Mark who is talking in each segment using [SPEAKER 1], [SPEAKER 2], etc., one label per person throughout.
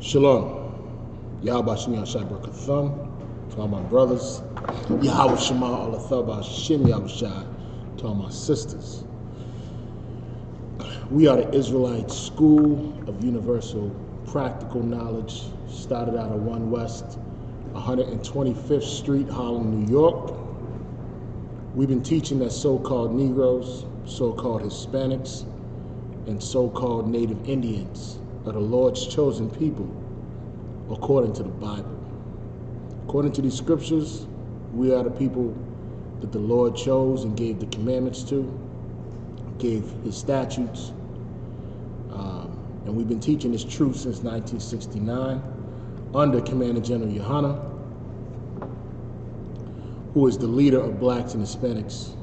[SPEAKER 1] Shalom. Yahweh Shem Yahshai Barakathum. To all my brothers. Yahweh Shema Alathah Shem Yahshai. To all my sisters. We are the Israelite School of Universal Practical Knowledge. Started out of 1 West 125th Street, Harlem, New York. We've been teaching that so-called Negroes, so-called Hispanics, and so-called Native Indians are the Lord's chosen people according to the Bible. According to these scriptures, we are the people that the Lord chose and gave the commandments to, gave his statutes, and we've been teaching this truth since 1969 under Commander General Yohana, who is the leader of blacks and Hispanics.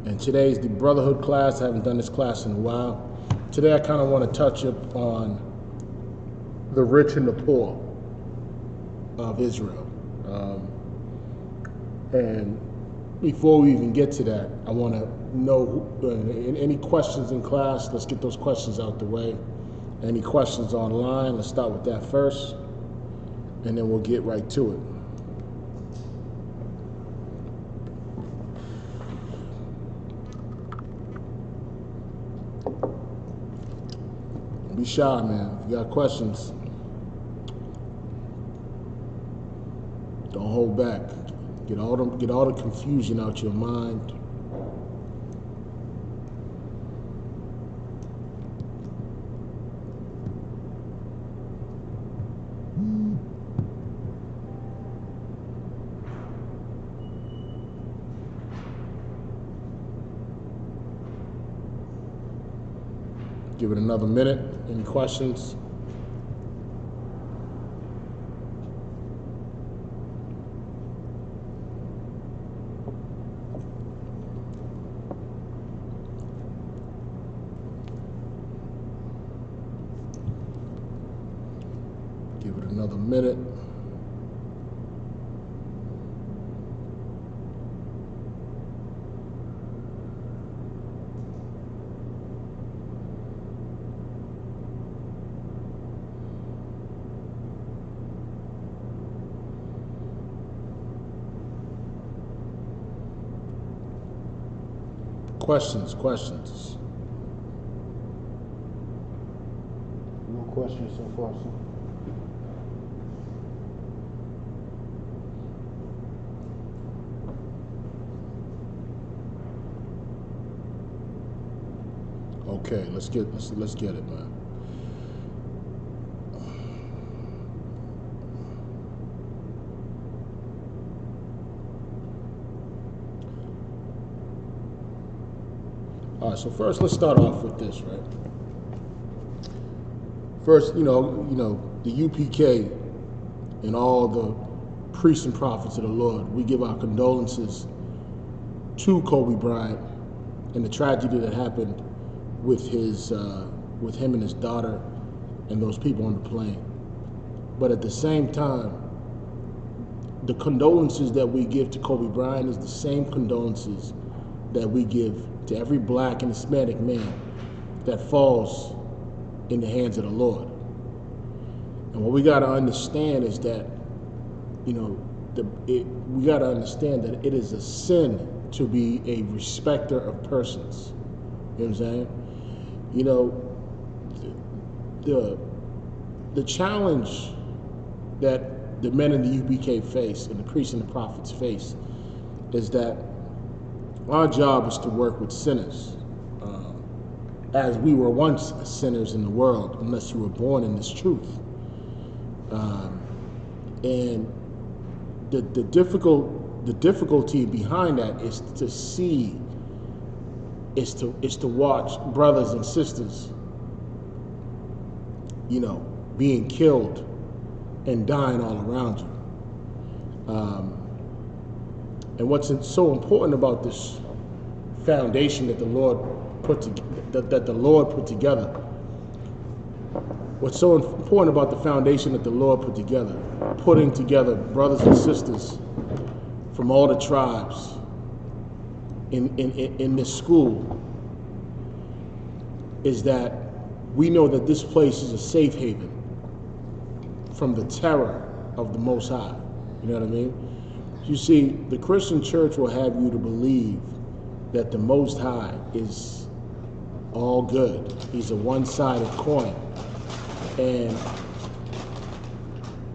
[SPEAKER 1] And today is the Brotherhood class. I haven't done this class in a while. Today I kind of want to touch up on the rich and the poor of Israel. And before we even get to that, I want to know any questions in class. Let's get those questions out the way. Any questions online? Let's start with that first, and then we'll get right to it. Don't be shy, man. If you got questions, don't hold back. Get all the confusion out your mind. Give it another minute. Any questions? Give it another minute. Questions. No questions so far, sir. Okay, let's get it, man. All right, so first let's start off with this, right? First, you know, the UPK and all the priests and prophets of the Lord, we give our condolences to Kobe Bryant and the tragedy that happened with with him and his daughter and those people on the plane. But at the same time, the condolences that we give to Kobe Bryant is the same condolences that we give to every black and Hispanic man that falls in the hands of the Lord. And what we got to understand is that, you know, we got to understand that it is a sin to be a respecter of persons. You know what I'm saying? You know, the challenge that the men in the UPK face and the priests and the prophets face is that our job is to work with sinners, as we were once sinners in the world, unless you were born in this truth. And the difficulty behind that is to see, is to watch brothers and sisters, you know, being killed and dying all around you. And what's so important about this foundation that the Lord put together, what's so important about the foundation that the Lord put together, putting together brothers and sisters from all the tribes in this school, is that we know that this place is a safe haven from the terror of the Most High. You know what I mean? You see, the Christian church will have you to believe that the Most High is all good. He's a one-sided coin. And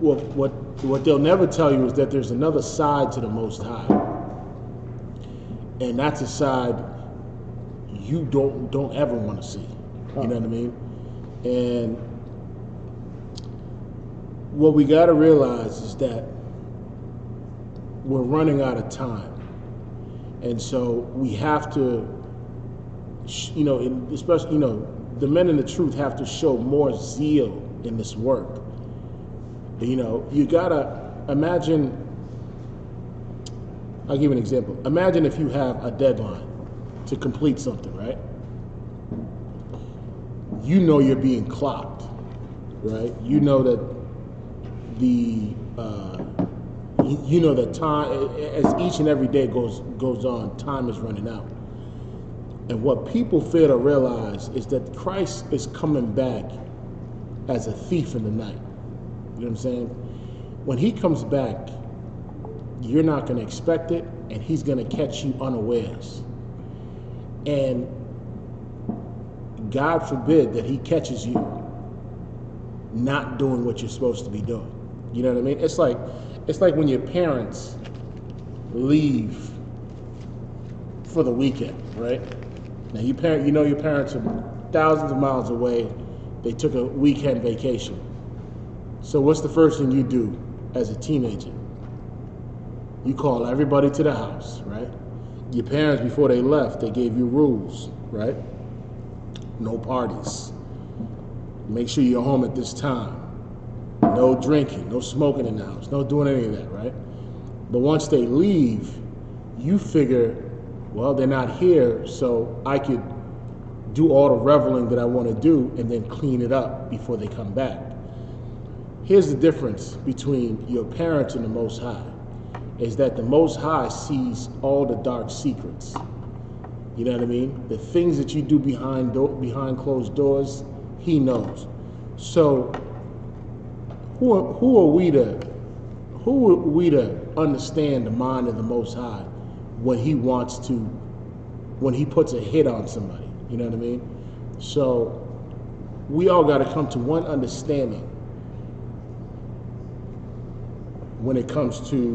[SPEAKER 1] what they'll never tell you is that there's another side to the Most High. And that's a side you don't ever want to see. You know what I mean? And what we got to realize is that we're running out of time. And so we have to, especially, the men in the truth have to show more zeal in this work. You got to imagine, I'll give you an example. Imagine if you have a deadline to complete something, right? You know you're being clocked, right? You know that that time, as each and every day goes on, time is running out. And what people fail to realize is that Christ is coming back as a thief in the night. You know what I'm saying? When he comes back, you're not going to expect it, and he's going to catch you unawares. And God forbid that he catches you not doing what you're supposed to be doing. You know what I mean? It's like when your parents leave for the weekend, right? Now your parents are thousands of miles away. They took a weekend vacation. So what's the first thing you do as a teenager? You call everybody to the house, right? Your parents, before they left, they gave you rules, right? No parties. Make sure you're home at this time. No drinking, no smoking in the house, no doing any of that, right? But once they leave, you figure, well, they're not here, so I could do all the reveling that I want to do and then clean it up before they come back. Here's the difference between your parents and the Most High, is that the Most High sees all the dark secrets. You know what I mean? The things that you do behind closed doors, he knows. So who are we to understand the mind of the Most High when he puts a hit on somebody? You know what I mean? So we all got to come to one understanding when it comes to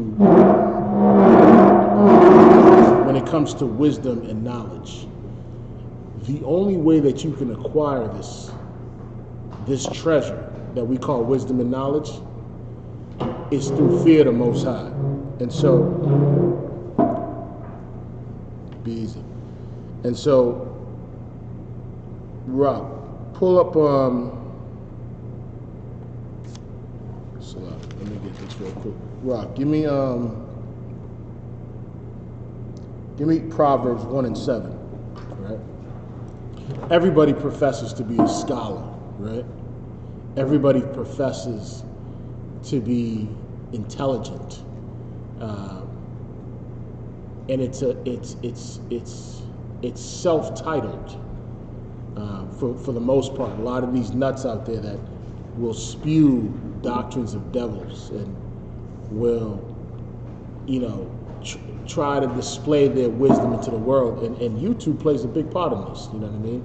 [SPEAKER 1] wisdom and knowledge. The only way that you can acquire this treasure that we call wisdom and knowledge is through fear of the Most High. And so, be easy. And so, Rock, pull up, let me get this real quick. Rock, give me Proverbs 1 and 7, right? Everybody professes to be a scholar, right? Everybody professes to be intelligent, and it's self-titled for the most part. A lot of these nuts out there that will spew doctrines of devils and will, try to display their wisdom into the world, and YouTube plays a big part of this. You know what I mean?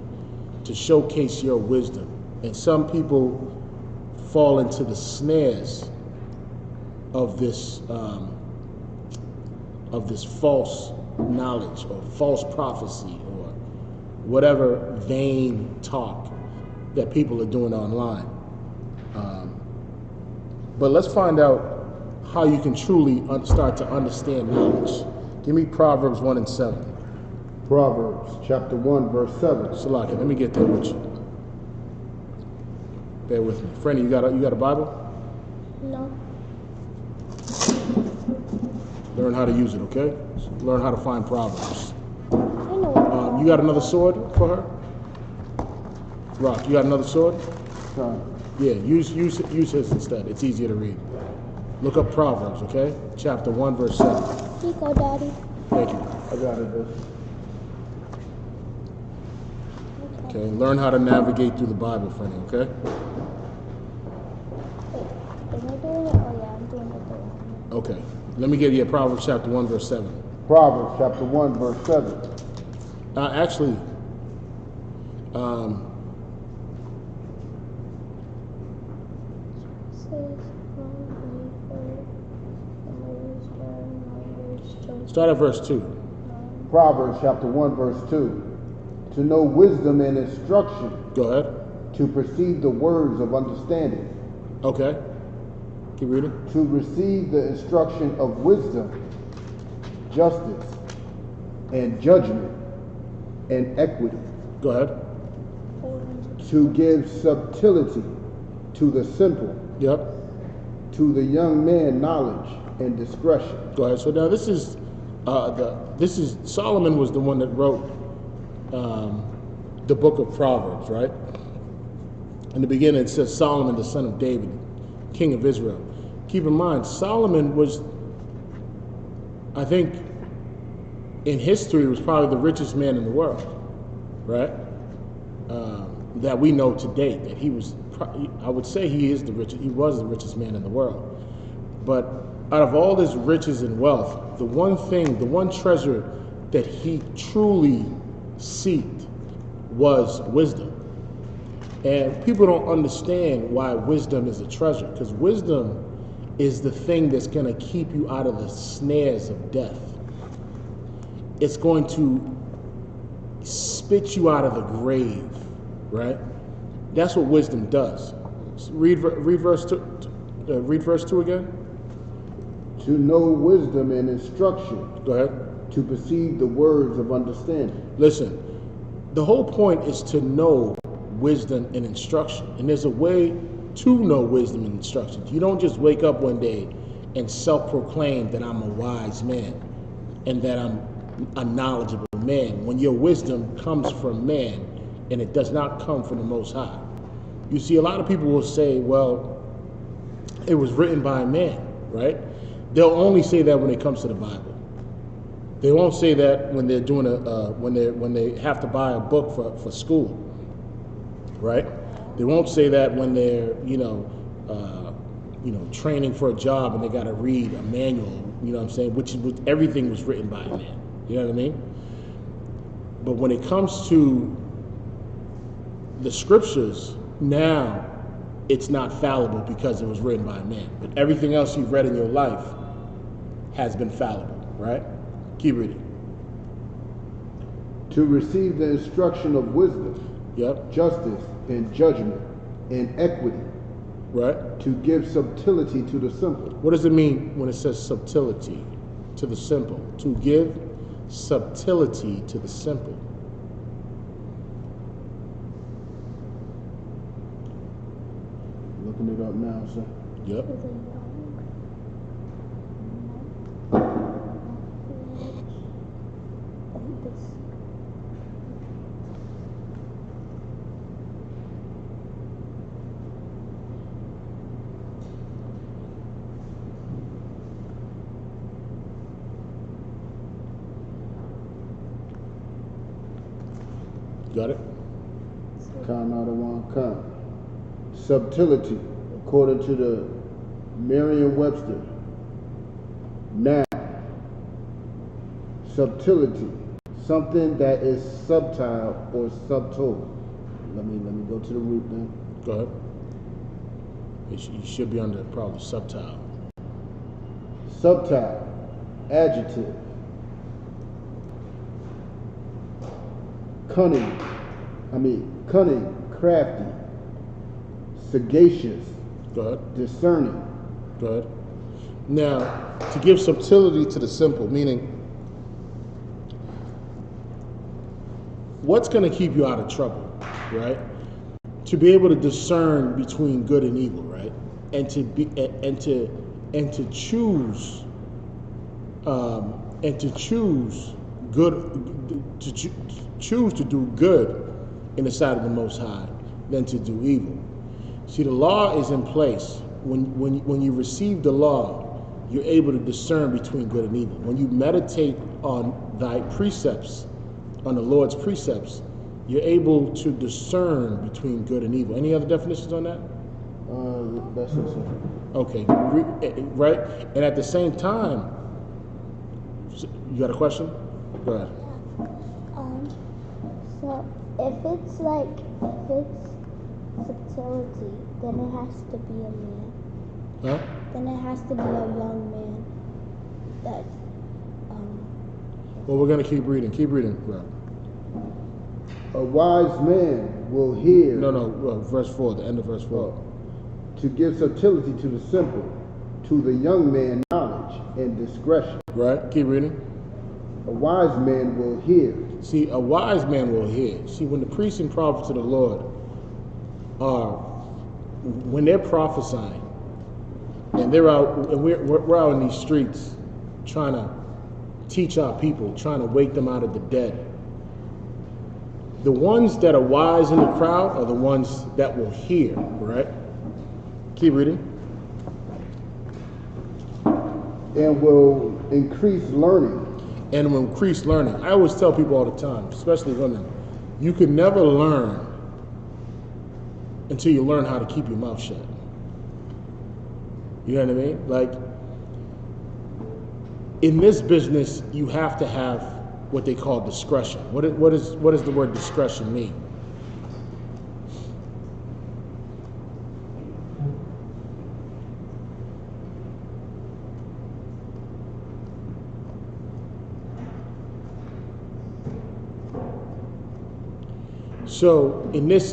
[SPEAKER 1] To showcase your wisdom, and some people fall into the snares of this false knowledge or false prophecy or whatever vain talk that people are doing online. But let's find out how you can truly start to understand knowledge. Give me Proverbs 1 and 7.
[SPEAKER 2] Proverbs chapter 1, verse 7.
[SPEAKER 1] Salaki, let me get there with you. Bear with me. Franny, you got a Bible?
[SPEAKER 3] No.
[SPEAKER 1] Learn how to use it, okay? Learn how to find Proverbs.
[SPEAKER 3] I know.
[SPEAKER 1] You got another sword for her? Rock, you got another sword?
[SPEAKER 2] Sorry.
[SPEAKER 1] Yeah, use his instead. It's easier to read. Look up Proverbs, okay? Chapter 1, verse 7.
[SPEAKER 3] Here you go, Daddy.
[SPEAKER 1] Thank you.
[SPEAKER 2] I got it.
[SPEAKER 3] Okay.
[SPEAKER 1] Okay, learn how to navigate through the Bible, Fanny, okay?
[SPEAKER 3] Wait, am I doing it? Oh yeah, I'm doing it the wrong way.
[SPEAKER 1] Okay. Let me get you Proverbs chapter 1, verse 7.
[SPEAKER 2] Proverbs chapter 1, verse 7.
[SPEAKER 1] Actually, um,
[SPEAKER 3] It says,
[SPEAKER 1] start at verse 2.
[SPEAKER 2] Proverbs chapter 1, verse 2. To know wisdom and instruction,
[SPEAKER 1] Go ahead.
[SPEAKER 2] to perceive the words of understanding,
[SPEAKER 1] Okay. Keep reading.
[SPEAKER 2] to receive the instruction of wisdom, justice, and judgment, and equity,
[SPEAKER 1] Go ahead.
[SPEAKER 2] to give subtlety to the simple,
[SPEAKER 1] Yep.
[SPEAKER 2] to the young man knowledge and discretion.
[SPEAKER 1] Go ahead. So now this is Solomon was the one that wrote the book of Proverbs, right? In the beginning it says Solomon, the son of David, king of Israel. Keep in mind, Solomon was, I think, in history was probably the richest man in the world, right? That we know to date. That he was, I would say he was the richest man in the world. But out of all his riches and wealth, the one treasure that he truly sought was wisdom. And people don't understand why wisdom is a treasure, because wisdom is the thing that's going to keep you out of the snares of death. It's going to spit you out of the grave, right? That's what wisdom does. Read verse 2 again.
[SPEAKER 2] To know wisdom and instruction,
[SPEAKER 1] Go ahead.
[SPEAKER 2] to perceive the words of understanding.
[SPEAKER 1] Listen, the whole point is to know wisdom and instruction. And there's a way to know wisdom and instruction. You don't just wake up one day and self-proclaim that I'm a wise man and that I'm a knowledgeable man, when your wisdom comes from man and it does not come from the Most High. You see, a lot of people will say, well, it was written by a man, right? They'll only say that when it comes to the Bible. They won't say that when they're doing when they have to buy a book for school, right? They won't say that when they're training for a job and they got to read a manual. You know what I'm saying? Which everything was written by a man. You know what I mean? But when it comes to the scriptures, now it's not fallible because it was written by a man. But everything else you've read in your life has been fallible, right? Keep reading.
[SPEAKER 2] To receive the instruction of wisdom,
[SPEAKER 1] Yep.
[SPEAKER 2] justice, and judgment, and equity,
[SPEAKER 1] Right.
[SPEAKER 2] to give subtlety to the simple.
[SPEAKER 1] What does it mean when it says subtlety to the simple? To give subtlety to the simple.
[SPEAKER 2] Looking it up now, sir.
[SPEAKER 1] Yep. Got it?
[SPEAKER 2] Khan out of one Khan. Subtlety, according to the Merriam-Webster. Now, subtlety, something that is subtle or subtle. Let me go to the root then.
[SPEAKER 1] Go ahead. You should be under probably subtile.
[SPEAKER 2] Subtile, adjective. Cunning, crafty, sagacious,
[SPEAKER 1] Go ahead.
[SPEAKER 2] discerning.
[SPEAKER 1] Go ahead. Now, to give subtlety to the simple, meaning what's going to keep you out of trouble, right? To be able to discern between good and evil, right? And to choose choose to do good in the sight of the Most High than to do evil. See, the law is in place. When you receive the law, you're able to discern between good and evil. When you meditate on thy precepts, on the Lord's precepts, You're able to discern between good and evil. Any other definitions on that?
[SPEAKER 2] That's it, sir.
[SPEAKER 1] Okay, right? And at the same time, you got a question? Go ahead.
[SPEAKER 3] So if it's fertility, then it has to be a man.
[SPEAKER 1] Huh?
[SPEAKER 3] Then it has to be a young man. That.
[SPEAKER 1] Well, we're gonna keep reading. Keep reading, bro.
[SPEAKER 2] A wise man will hear.
[SPEAKER 1] No, verse 4, the end of verse 4.
[SPEAKER 2] To give subtlety to the simple, to the young man knowledge and discretion.
[SPEAKER 1] Right? Keep reading.
[SPEAKER 2] A wise man will hear.
[SPEAKER 1] See, a wise man will hear. See, when the priests and prophets of the Lord when they're prophesying, and they're out, and we're out in these streets trying to teach our people, trying to wake them out of the dead. The ones that are wise in the crowd are the ones that will hear, right? Keep reading.
[SPEAKER 2] And will increase learning.
[SPEAKER 1] And will increase learning. I always tell people all the time, especially women, you can never learn until you learn how to keep your mouth shut. You know what I mean? Like, in this business, you have to have what they call discretion. What does the word discretion mean? So in this,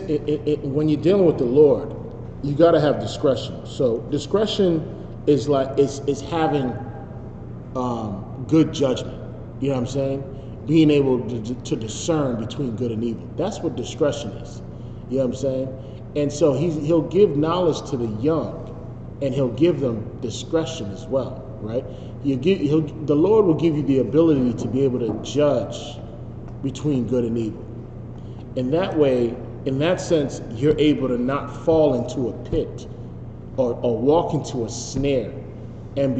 [SPEAKER 1] when you're dealing with the Lord, you got to have discretion. So discretion is like is having good judgment. You know what I'm saying? Being able to discern between good and evil. That's what discretion is. You know what I'm saying? And so he'll give knowledge to the young, and he'll give them discretion as well, right? The Lord will give you the ability to be able to judge between good and evil. In that way, in that sense, you're able to not fall into a pit or walk into a snare and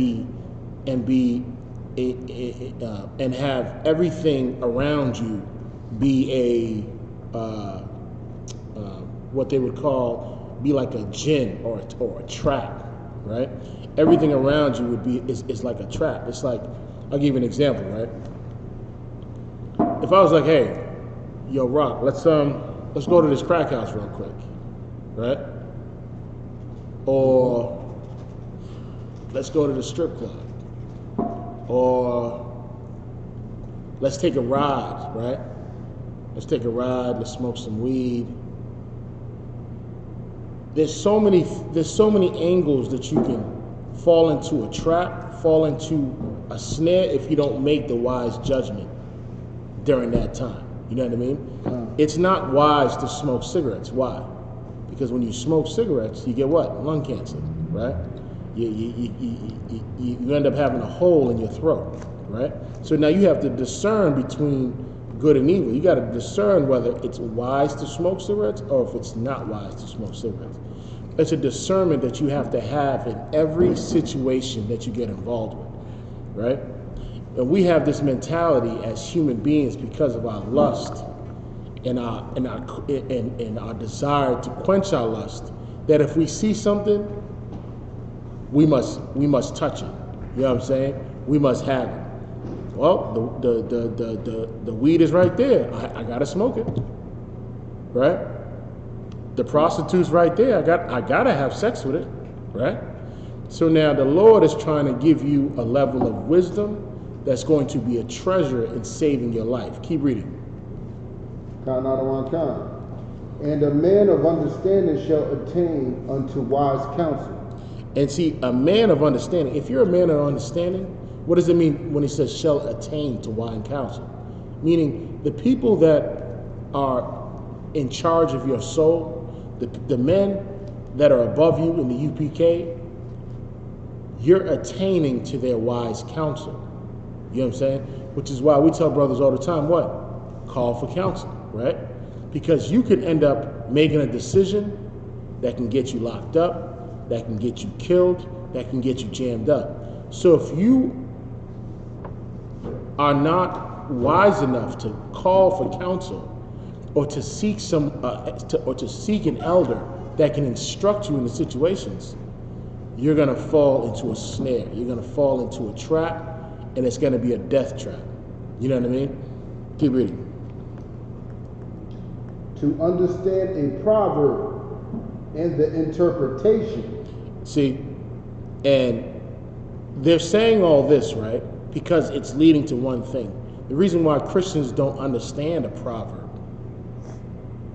[SPEAKER 1] have everything around you be what they would be like a gin or a trap, right? Everything around you would be is like a trap. It's like, I'll give you an example, right? If I was like, hey, yo, Rock, let's go to this crack house real quick, right? Or let's go to the strip club. Or let's take a ride, right? Let's take a ride, let's smoke some weed. There's so many angles that you can fall into a trap, fall into a snare if you don't make the wise judgment during that time. You know what I mean? It's not wise to smoke cigarettes. Why? Because when you smoke cigarettes, you get what? Lung cancer, right? You end up having a hole in your throat, right? So now you have to discern between good and evil. You got to discern whether it's wise to smoke cigarettes or if it's not wise to smoke cigarettes. It's a discernment that you have to have in every situation that you get involved with, right? And we have this mentality as human beings because of our lust and our desire to quench our lust, that if we see something, we must touch it. You know what I'm saying? We must have it. Well, the weed is right there. I gotta smoke it, right? The prostitute's right there. I gotta have sex with it, right? So now the Lord is trying to give you a level of wisdom that's going to be a treasure in saving your life. Keep reading.
[SPEAKER 2] And a man of understanding shall attain unto wise counsel.
[SPEAKER 1] And see, a man of understanding, if you're a man of understanding, what does it mean when he says shall attain to wise counsel? Meaning the people that are in charge of your soul, the men that are above you in the UPK, you're attaining to their wise counsel. You know what I'm saying? Which is why we tell brothers all the time, what? Call for counsel, right? Because you could end up making a decision that can get you locked up, that can get you killed, that can get you jammed up. So if you are not wise enough to call for counsel or to seek to seek an elder that can instruct you in the situations, you're going to fall into a snare. You're going to fall into a trap, and it's going to be a death trap. You know what I mean? Keep reading.
[SPEAKER 2] To understand a proverb and the interpretation.
[SPEAKER 1] See, and they're saying all this, right? Because it's leading to one thing. The reason why Christians don't understand a proverb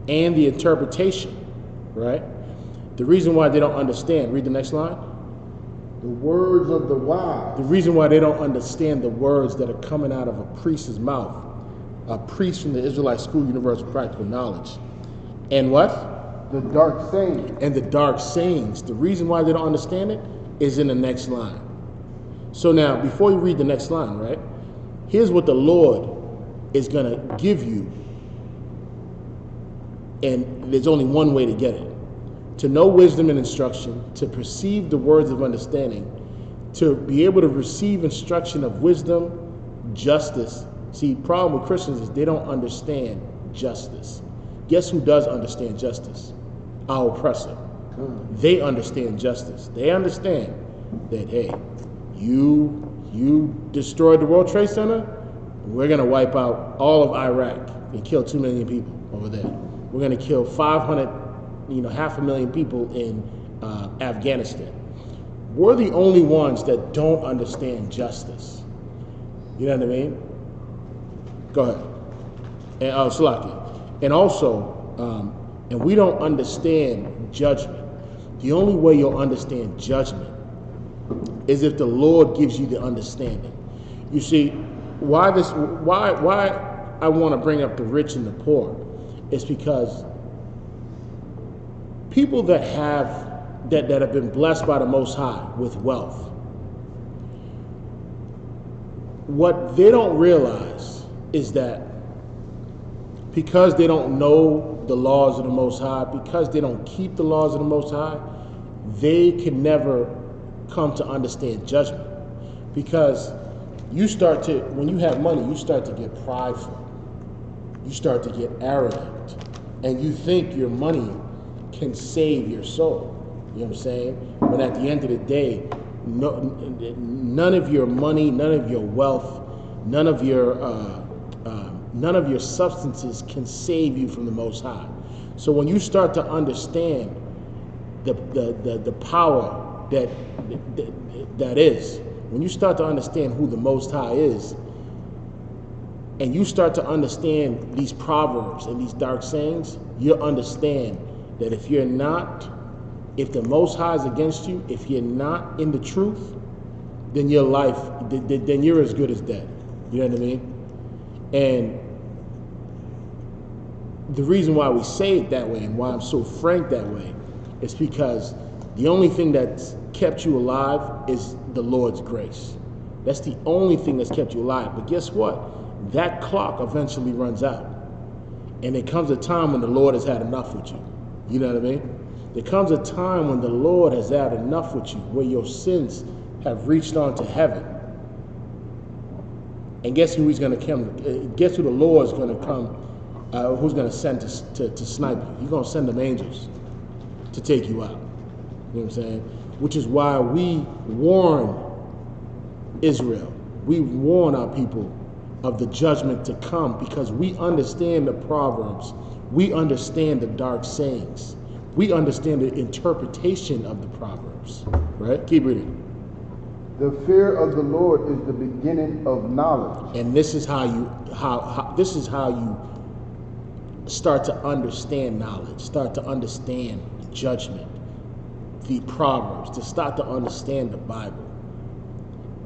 [SPEAKER 1] and the interpretation, right? The reason why they don't understand, read the next line.
[SPEAKER 2] The words of the wise.
[SPEAKER 1] The reason why they don't understand the words that are coming out of a priest's mouth, a priest from the Israelite School Universal Practical Knowledge. And what?
[SPEAKER 2] The dark sayings.
[SPEAKER 1] And the dark sayings. The reason why they don't understand it is in the next line. So now, before you read the next line, right? Here's what the Lord is going to give you. And there's only one way to get it. To know wisdom and instruction, to perceive the words of understanding, to be able to receive instruction of wisdom, justice. See, problem with Christians is they don't understand justice. Guess who does understand justice? Our oppressor. They understand justice. They understand that, hey, you destroyed the World Trade Center, we're going to wipe out all of Iraq and kill 2 million people over there. We're going to kill 500,000 people in Afghanistan. We're the only ones that don't understand justice. You know what I mean? Go ahead. And Salaki. And also, and we don't understand judgment. The only way you'll understand judgment is if the Lord gives you the understanding. You see, why I want to bring up the rich and the poor is because people that have been blessed by the Most High with wealth, what they don't realize is that because they don't know the laws of the Most High, because they don't keep the laws of the Most High, they can never come to understand judgment. Because when you have money, you start to get prideful. You start to get arrogant. And you think your money can save your soul. You know what I'm saying? When at the end of the day, none of your money, none of your wealth, none of your substances can save you from the Most High. So when you start to understand the power that is, when you start to understand who the Most High is, and you start to understand these proverbs and these dark sayings, you'll understand that if the Most High is against you, if you're not in the truth, then then you're as good as dead. You know what I mean? And the reason why we say it that way and why I'm so frank that way is because the only thing that's kept you alive is the Lord's grace. That's the only thing that's kept you alive. But guess what? That clock eventually runs out. And there comes a time when the Lord has had enough with you. You know what I mean? There comes a time when the Lord has had enough with you, where your sins have reached on to heaven. And guess who he's going to come? Guess who the Lord is going to come? Who's going to send to snipe you? He's going to send them angels to take you out. You know what I'm saying? Which is why we warn Israel. We warn our people of the judgment to come, because we understand the Proverbs. We understand the dark sayings. We understand the interpretation of the Proverbs. Right? Keep reading.
[SPEAKER 2] The fear of the Lord is the beginning of knowledge.
[SPEAKER 1] And this is how you start to understand knowledge, start to understand judgment, the Proverbs, to start to understand the Bible.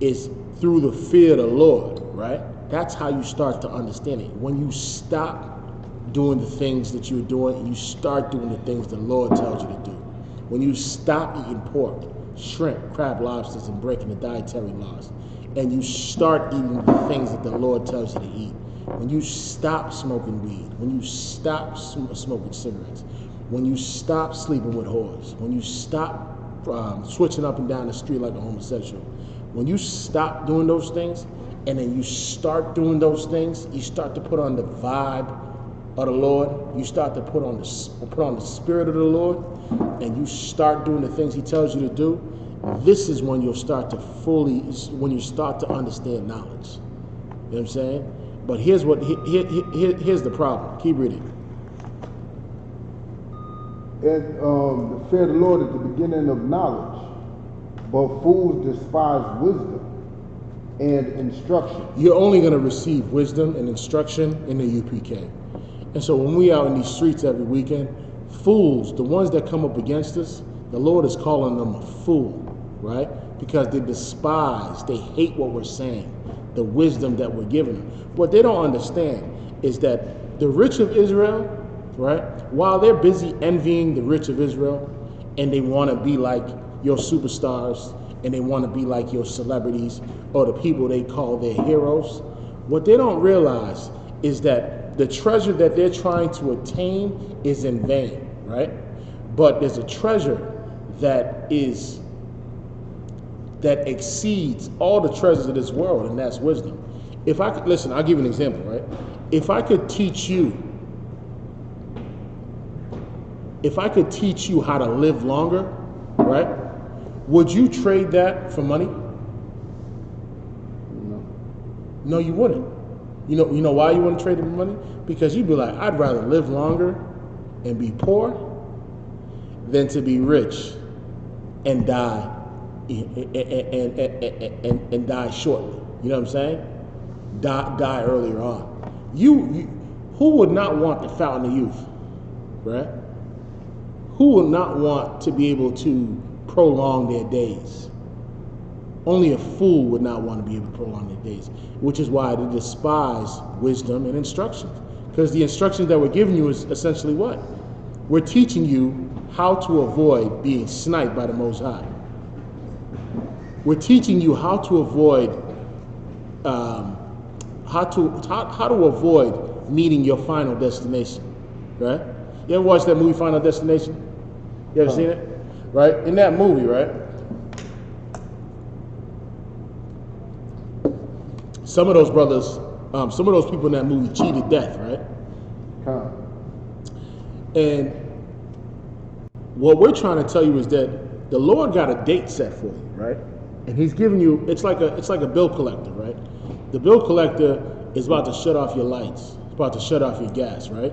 [SPEAKER 1] Is through the fear of the Lord, right? That's how you start to understand it. When you stop doing the things that you're doing and you start doing the things the Lord tells you to do. When you stop eating pork, shrimp, crab, lobsters, and breaking the dietary laws, and you start eating the things that the Lord tells you to eat. When you stop smoking weed, when you stop smoking cigarettes, when you stop sleeping with whores, when you stop switching up and down the street like a homosexual, when you stop doing those things and then you start doing those things, you start to put on the vibe of the Lord, you start to put on the Spirit of the Lord, and you start doing the things He tells you to do, this is when you'll start to start to understand knowledge. You know what I'm saying? But here's the problem. Keep reading.
[SPEAKER 2] And the fear of the Lord is the beginning of knowledge, but fools despise wisdom and instruction.
[SPEAKER 1] You're only going to receive wisdom and instruction in the UPK. And so when we out in these streets every weekend, fools, the ones that come up against us, the Lord is calling them a fool, right? Because they despise, they hate what we're saying, the wisdom that we're giving them. What they don't understand is that the rich of Israel, right, while they're busy envying the rich of Israel, and they want to be like your superstars, and they want to be like your celebrities, or the people they call their heroes, what they don't realize is that the treasure that they're trying to attain is in vain, right? But there's a treasure that exceeds all the treasures of this world, and that's wisdom. If I could, listen, I'll give you an example, right? If I could teach you how to live longer, right? Would you trade that for money?
[SPEAKER 2] No.
[SPEAKER 1] No, you wouldn't. You know why you wouldn't trade it for money? Because you'd be like, I'd rather live longer and be poor than to be rich and die and die shortly. You know what I'm saying? Die earlier on. Who would not want the fountain of youth, right? Who would not want to be able to prolong their days? Only a fool would not want to be able to prolong their days, which is why they despise wisdom and instruction. Because the instructions that we're giving you is essentially what? We're teaching you how to avoid being sniped by the Most High. We're teaching you how to avoid how to avoid meeting your final destination, right? You ever watched that movie Final Destination? You ever seen it? Right? In that movie, right? Some of those brothers, some of those people in that movie cheated death, right?
[SPEAKER 2] Huh.
[SPEAKER 1] And what we're trying to tell you is that the Lord got a date set for you, right? And He's giving you, it's like a bill collector, right? The bill collector is about to shut off your lights. It's about to shut off your gas, right?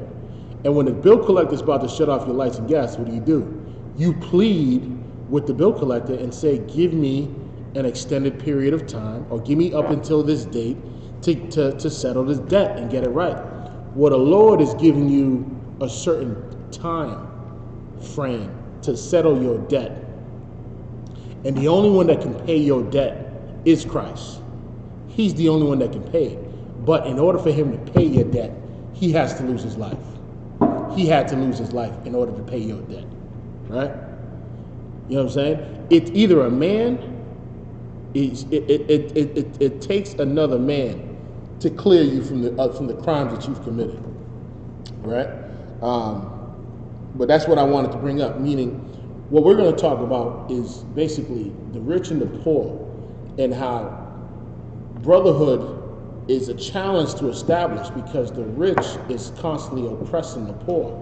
[SPEAKER 1] And when the bill collector is about to shut off your lights and gas, what do? You plead with the bill collector and say, give me an extended period of time, or give me up until this date to settle this debt and get it right. Well, the Lord is giving you a certain time frame to settle your debt. And the only one that can pay your debt is Christ. He's the only one that can pay it. But in order for Him to pay your debt, He has to lose His life. He had to lose His life in order to pay your debt, right? You know what I'm saying? It's either a man, it takes another man to clear you from the crimes that you've committed, right? But that's what I wanted to bring up, meaning what we're going to talk about is basically the rich and the poor, and how brotherhood is a challenge to establish because the rich is constantly oppressing the poor.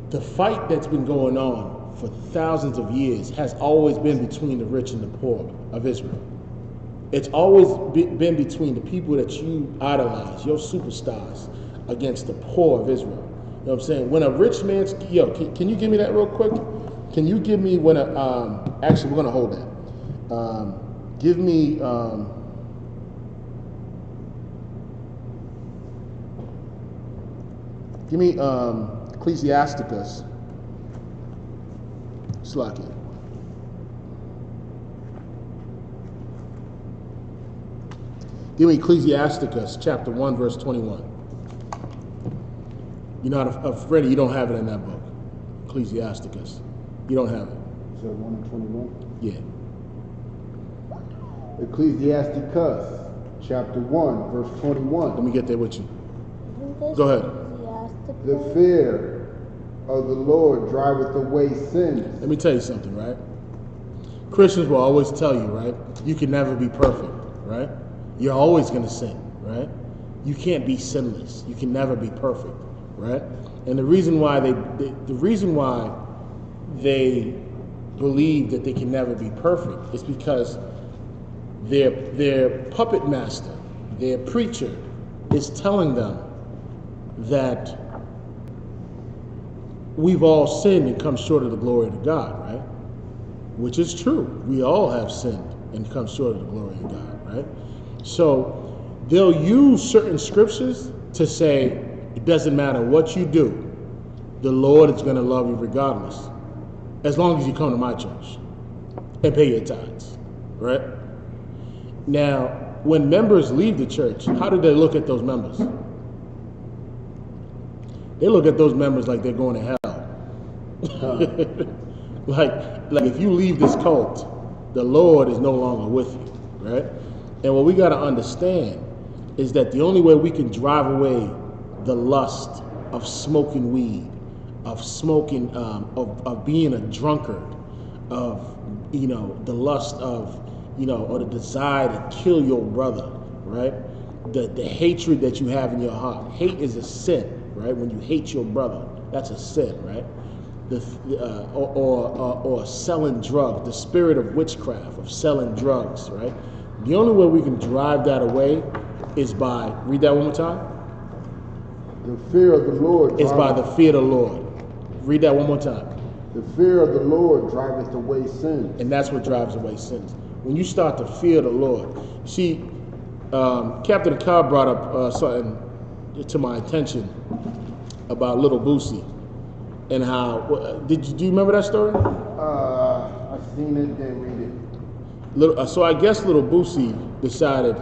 [SPEAKER 1] The fight that's been going on for thousands of years has always been between the rich and the poor of Israel. It's always been between the people that you idolize, your superstars, against the poor of Israel. You know what I'm saying? When a rich man's, can you give me that real quick? Can you give me when actually we're gonna hold that. Give me, Ecclesiasticus. Slacky. Give me Ecclesiasticus chapter 1, verse 21. You're not Freddie, you don't have it in that book. Ecclesiasticus. You don't have it.
[SPEAKER 2] So 1 and 21?
[SPEAKER 1] Yeah.
[SPEAKER 2] Ecclesiasticus chapter 1, verse 21.
[SPEAKER 1] Let me get there with you.
[SPEAKER 3] Isn't this
[SPEAKER 1] Go ahead.
[SPEAKER 3] Ecclesiasticus?
[SPEAKER 2] The fear of the Lord driveth away sins.
[SPEAKER 1] Let me tell you something, right? Christians will always tell you, right? You can never be perfect, right? You're always going to sin, right? You can't be sinless. You can never be perfect. right? And the reason why they believe that they can never be perfect is because their puppet master, their preacher, is telling them that we've all sinned and come short of the glory of God, right? Which is true. We all have sinned and come short of the glory of God, right? So they'll use certain scriptures to say, it doesn't matter what you do, the Lord is going to love you regardless, as long as you come to my church and pay your tithes, right? Now, when members leave the church, how do they look at those members? They look at those members like they're going to hell. like if you leave this cult, the Lord is no longer with you, right? And what we got to understand is that the only way we can drive away the lust of smoking weed, of smoking, of being a drunkard, of, the lust of, or the desire to kill your brother, right? The hatred that you have in your heart. Hate is a sin, right? When you hate your brother, that's a sin, right? Or selling drugs, the spirit of witchcraft, of selling drugs, right? The only way we can drive that away is by, read that one more time.
[SPEAKER 2] The fear of the Lord
[SPEAKER 1] is by the fear of the Lord. Read that one more time.
[SPEAKER 2] The fear of the Lord driveth away sins.
[SPEAKER 1] And that's what drives away sins. When you start to fear the Lord. See, Captain Cobb brought up something to my attention about Little Boosie and how, do you remember that story?
[SPEAKER 2] I seen it, didn't read it.
[SPEAKER 1] So I guess Little Boosie decided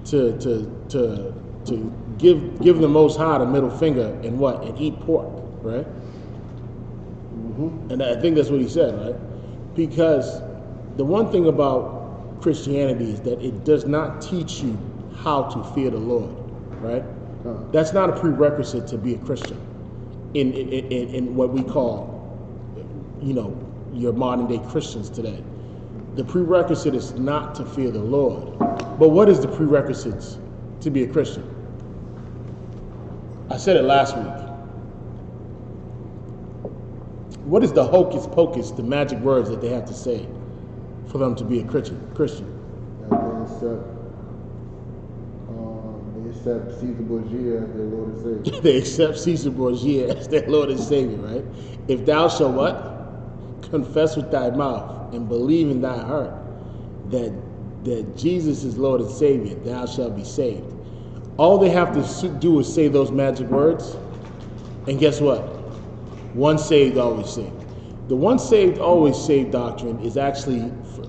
[SPEAKER 1] to give the Most High the middle finger and eat pork, right? Mm-hmm. And I think that's what he said, right? Because the one thing about Christianity is that it does not teach you how to fear the Lord, right? That's not a prerequisite to be a Christian in what we call, your modern day Christians today. The prerequisite is not to fear the Lord. But what is the prerequisites to be a Christian? I said it last week. What is the hocus pocus, the magic words that they have to say for them to be a Christian?
[SPEAKER 2] They accept Caesar Borgia as their Lord and Savior.
[SPEAKER 1] They accept Caesar Borgia as their Lord and Savior, right? If thou shalt what? Confess with thy mouth and believe in thy heart that Jesus is Lord and Savior, thou shalt be saved. All they have to do is say those magic words, and guess what? Once saved, always saved. The once saved, always saved doctrine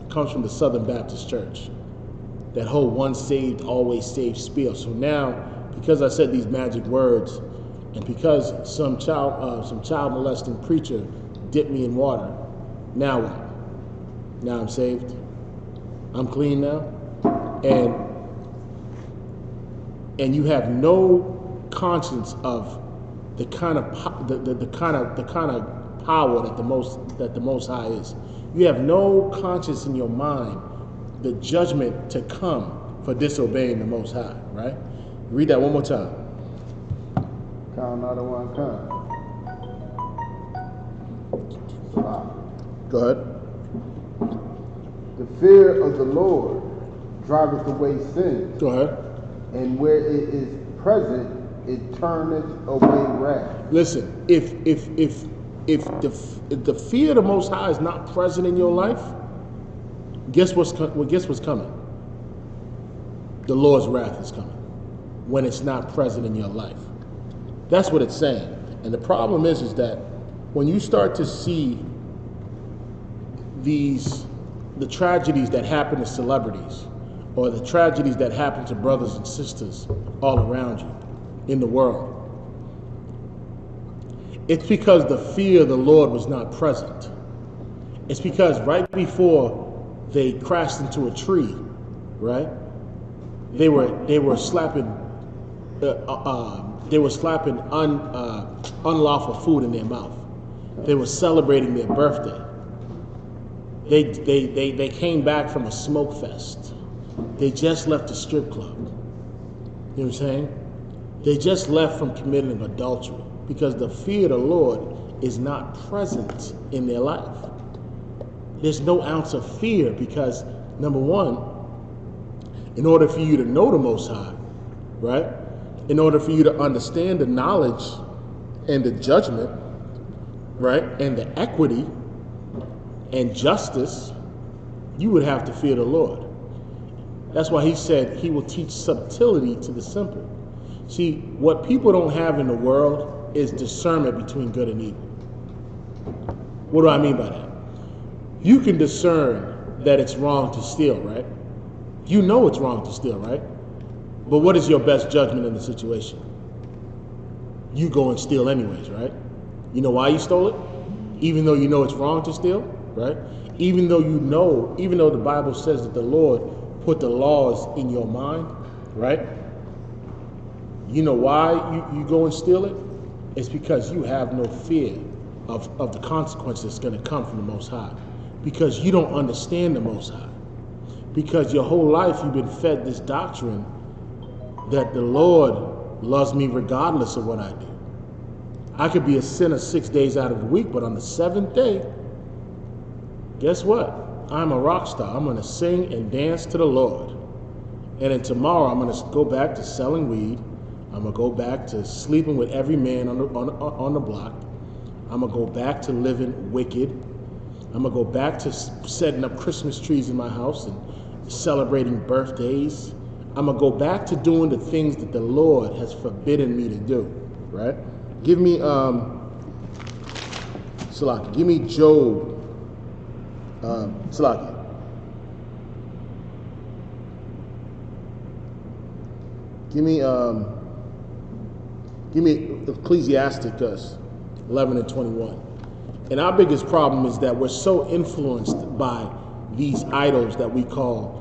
[SPEAKER 1] comes from the Southern Baptist Church. That whole once saved, always saved spiel. So now, because I said these magic words, and because some child molesting preacher dipped me in water, now what? Now I'm saved. I'm clean now, and you have no conscience of the kind of power that the Most High is. You have no conscience in your mind the judgment to come for disobeying the Most High. Right? Read that one more time.
[SPEAKER 2] Count not one count.
[SPEAKER 1] Go ahead.
[SPEAKER 2] The fear of the Lord driveth away sin.
[SPEAKER 1] Go ahead.
[SPEAKER 2] And where it is present, it turneth away wrath.
[SPEAKER 1] Listen, if the fear of the Most High is not present in your life, guess what's coming? The Lord's wrath is coming when it's not present in your life. That's what it's saying. And the problem is that when you start to see the tragedies that happen to celebrities, or the tragedies that happen to brothers and sisters all around you in the world, it's because the fear of the Lord was not present. It's because right before they crashed into a tree, right? They were slapping unlawful food in their mouth. They were celebrating their birthday. They came back from a smoke fest. They just left the strip club. You know what I'm saying? They just left from committing adultery because the fear of the Lord is not present in their life. There's no ounce of fear because, number one, in order for you to know the Most High, right? In order for you to understand the knowledge and the judgment, right? And the equity and justice, you would have to fear the Lord. That's why he said he will teach subtlety to the simple. See, what people don't have in the world is discernment between good and evil. What do I mean by that? You can discern that it's wrong to steal, right? You know it's wrong to steal, right? But what is your best judgment in the situation? You go and steal anyways, right? You know why you stole it? Even though you know it's wrong to steal, right? Even though the Bible says that the Lord put the laws in your mind, right? You know why you go and steal it? It's because you have no fear of the consequences that's going to come from the Most High. Because you don't understand the Most High. Because your whole life you've been fed this doctrine that the Lord loves me regardless of what I do. I could be a sinner 6 days out of the week, but on the seventh day, guess what? I'm a rock star. I'm going to sing and dance to the Lord. And then tomorrow I'm going to go back to selling weed. I'm going to go back to sleeping with every man on the block. I'm going to go back to living wicked. I'm going to go back to setting up Christmas trees in my house and celebrating birthdays. I'm going to go back to doing the things that the Lord has forbidden me to do, right? Give me, Salaki, give me Job, Salaki. Give me Ecclesiasticus 11 and 21. And our biggest problem is that we're so influenced by these idols that we call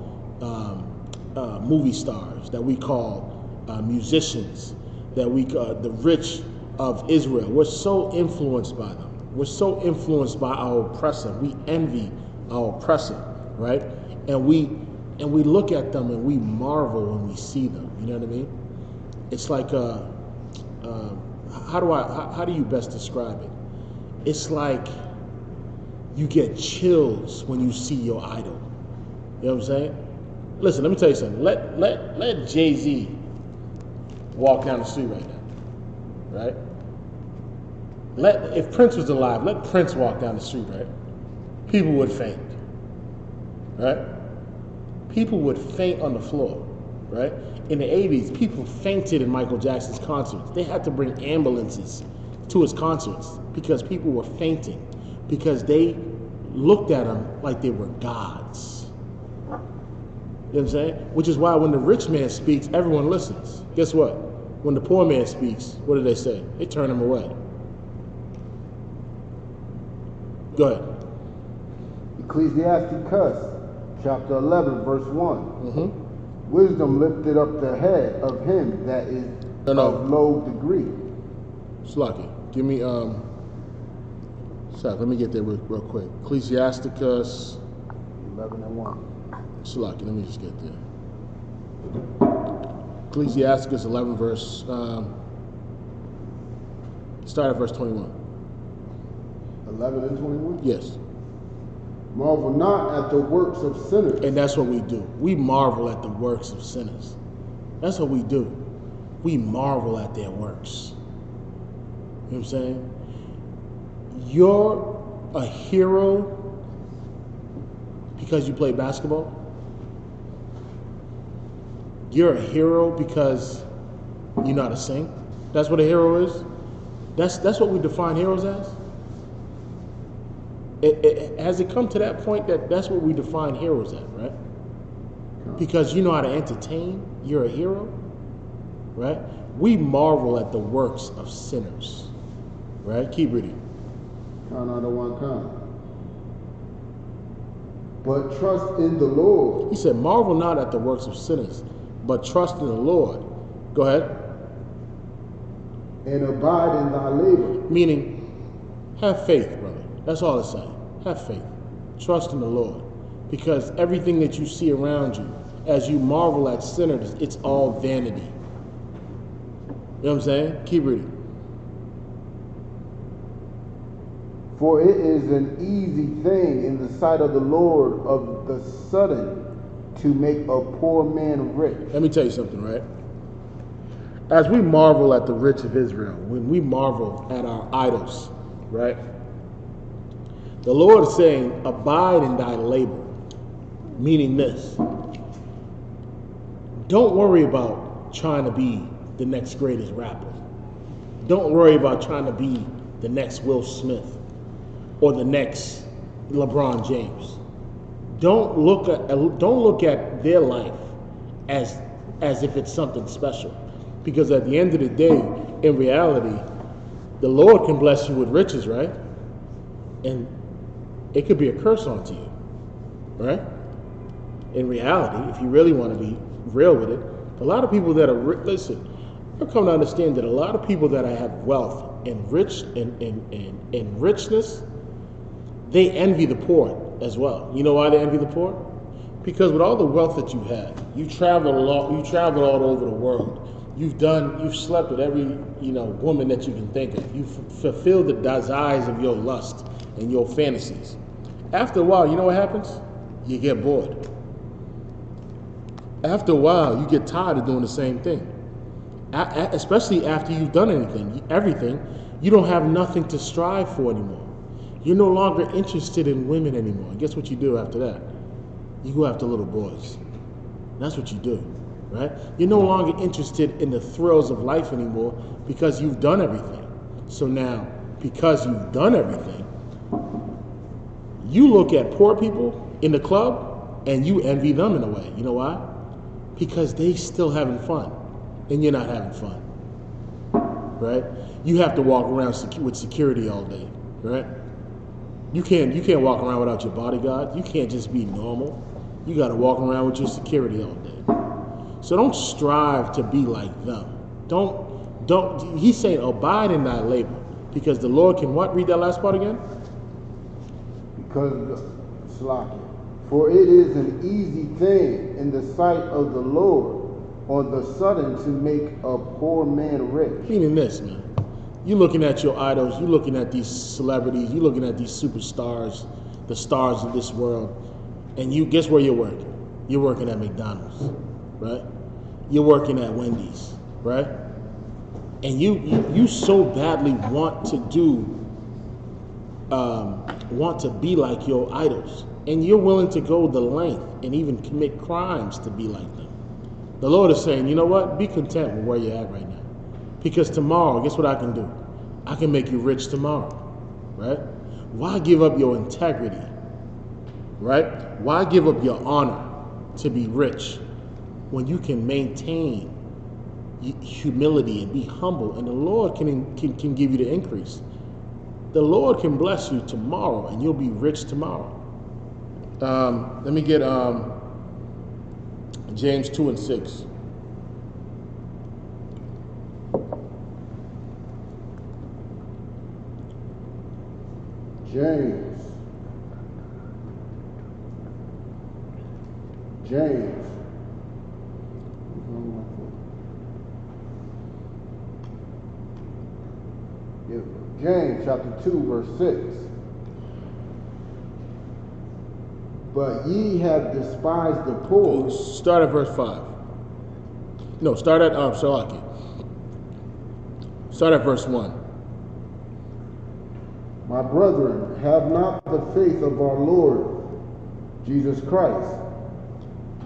[SPEAKER 1] movie stars, that we call musicians, that we the rich of Israel. We're so influenced by them. We're so influenced by our oppressor. We envy our oppressor, right? And we look at them and we marvel when we see them. You know what I mean? It's like how do you best describe it? It's like you get chills when you see your idol. You know what I'm saying? Listen, let me tell you something. Let Jay-Z walk down the street right now, right? If Prince was alive, let Prince walk down the street, right? People would faint, right? People would faint on the floor, right? In the 80s, people fainted in Michael Jackson's concerts. They had to bring ambulances to his concerts because people were fainting because they looked at him like they were gods. You know what I'm saying? Which is why when the rich man speaks, everyone listens. Guess what? When the poor man speaks, what do they say? They turn him away. Go ahead.
[SPEAKER 2] Ecclesiasticus, chapter 11, verse 1.
[SPEAKER 1] Mm-hmm.
[SPEAKER 2] Wisdom lifted up the head of him that is of low degree.
[SPEAKER 1] Slaki, give me, let me get there real quick. Ecclesiasticus
[SPEAKER 2] 11 and 1.
[SPEAKER 1] Slaki, let me just get there. Ecclesiasticus 11 verse, start at verse 21.
[SPEAKER 2] 11 and 21?
[SPEAKER 1] Yes.
[SPEAKER 2] Marvel not at the works of sinners.
[SPEAKER 1] And that's what we do. We marvel at the works of sinners. That's what we do. We marvel at their works. You know what I'm saying? You're a hero because you play basketball. You're a hero because you know how to sing. That's what a hero is. That's what we define heroes as. Has it come to that point that's what we define heroes as, right? Because you know how to entertain, you're a hero, right? We marvel at the works of sinners, right? Keep reading.
[SPEAKER 2] Count out of one count. But trust in the Lord.
[SPEAKER 1] He said, marvel not at the works of sinners, but trust in the Lord. Go ahead.
[SPEAKER 2] And abide in thy labor.
[SPEAKER 1] Meaning, have faith, brother. That's all it's saying. Have faith. Trust in the Lord. Because everything that you see around you, as you marvel at sinners, it's all vanity. know what I'm saying? Keep reading.
[SPEAKER 2] For it is an easy thing in the sight of the Lord of the sudden to make a poor man rich.
[SPEAKER 1] Let me tell you something, right? As we marvel at the rich of Israel, when we marvel at our idols, right? The Lord is saying, abide in thy labor, meaning this. Don't worry about trying to be the next greatest rapper. Don't worry about trying to be the next Will Smith or the next LeBron James. Don't look at their life as if it's something special. Because at the end of the day, in reality, the Lord can bless you with riches, right? And it could be a curse onto you, right? In reality, if you really want to be real with it, a lot of people that are listen, you'll come to understand that a lot of people that have wealth and richness, they envy the poor as well. You know why they envy the poor? Because with all the wealth that you have, you traveled all over the world. You've slept with every woman that you can think of. You've fulfilled the desires of your lust and your fantasies. After a while, you know what happens? You get bored. After a while, you get tired of doing the same thing. Especially after you've done everything, you don't have nothing to strive for anymore. You're no longer interested in women anymore. And guess what you do after that? You go after little boys. That's what you do, right? You're no longer interested in the thrills of life anymore because you've done everything. So now, because you've done everything, you look at poor people in the club and you envy them in a way. You know why? Because they still having fun and you're not having fun, right? You have to walk around with security all day, right? You can't walk around without your bodyguard. You can't just be normal. You got to walk around with your security all day. So don't strive to be like them. Don't. He's saying abide in thy labor, because the Lord can what? Read that last part again.
[SPEAKER 2] Because, for it is an easy thing in the sight of the Lord on the sudden to make a poor man rich.
[SPEAKER 1] Meaning this, man. You're looking at your idols, you're looking at these celebrities, you're looking at these superstars, the stars of this world, and you guess where you're working? You're working at McDonald's, right? You're working at Wendy's, right? And you so badly want to be like your idols, and you're willing to go the length and even commit crimes to be like them. The Lord is saying, you know what? Be content with where you're at right now. Because tomorrow, guess what I can do? I can make you rich tomorrow, right? Why give up your integrity, right? Why give up your honor to be rich when you can maintain humility and be humble, and the Lord can give you the increase. The Lord can bless you tomorrow and you'll be rich tomorrow. Let me get James 2:6.
[SPEAKER 2] James chapter 2 verse 6. But ye have despised the poor.
[SPEAKER 1] Start at verse 5. No, start at Start at verse 1.
[SPEAKER 2] My brethren, have not the faith of our Lord Jesus Christ,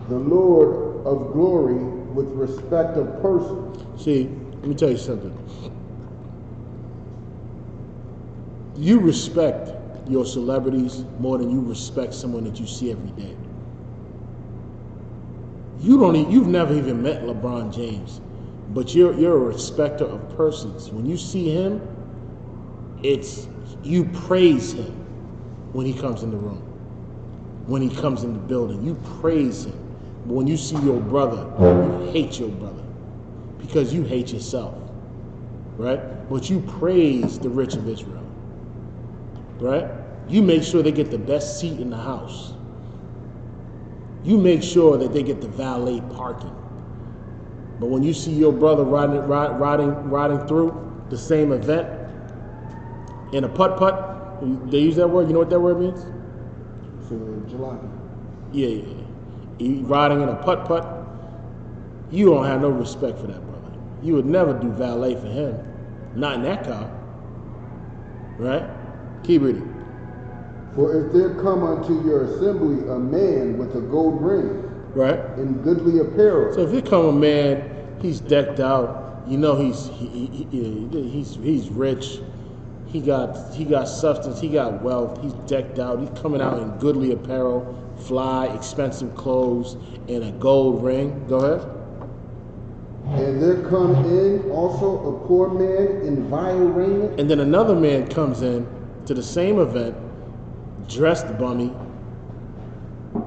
[SPEAKER 2] the Lord of glory, with respect of person.
[SPEAKER 1] See, let me tell you something. You respect your celebrities more than you respect someone that you see every day. You've never even met LeBron James, but you're a respecter of persons. When you see him, you praise him when he comes in the room. When he comes in the building, you praise him. But when you see your brother, you hate your brother because you hate yourself, right? But you praise the rich of Israel, right? You make sure they get the best seat in the house. You make sure that they get the valet parking. But when you see your brother riding through the same event in a putt-putt, they use that word. You know what that word means?
[SPEAKER 2] So July.
[SPEAKER 1] Yeah. He riding in a putt-putt. You don't have no respect for that brother. You would never do valet for him. Not in that car. Right? Keep reading.
[SPEAKER 2] For if there come unto your assembly a man with a gold ring,
[SPEAKER 1] Right?
[SPEAKER 2] in goodly apparel.
[SPEAKER 1] So if there come a man, he's decked out. You know he's rich. He got substance. He got wealth. He's decked out. He's coming out in goodly apparel, fly, expensive clothes, and a gold ring. Go ahead.
[SPEAKER 2] And there come in also a poor man in vile raiment.
[SPEAKER 1] And then another man comes in to the same event, dressed bummy.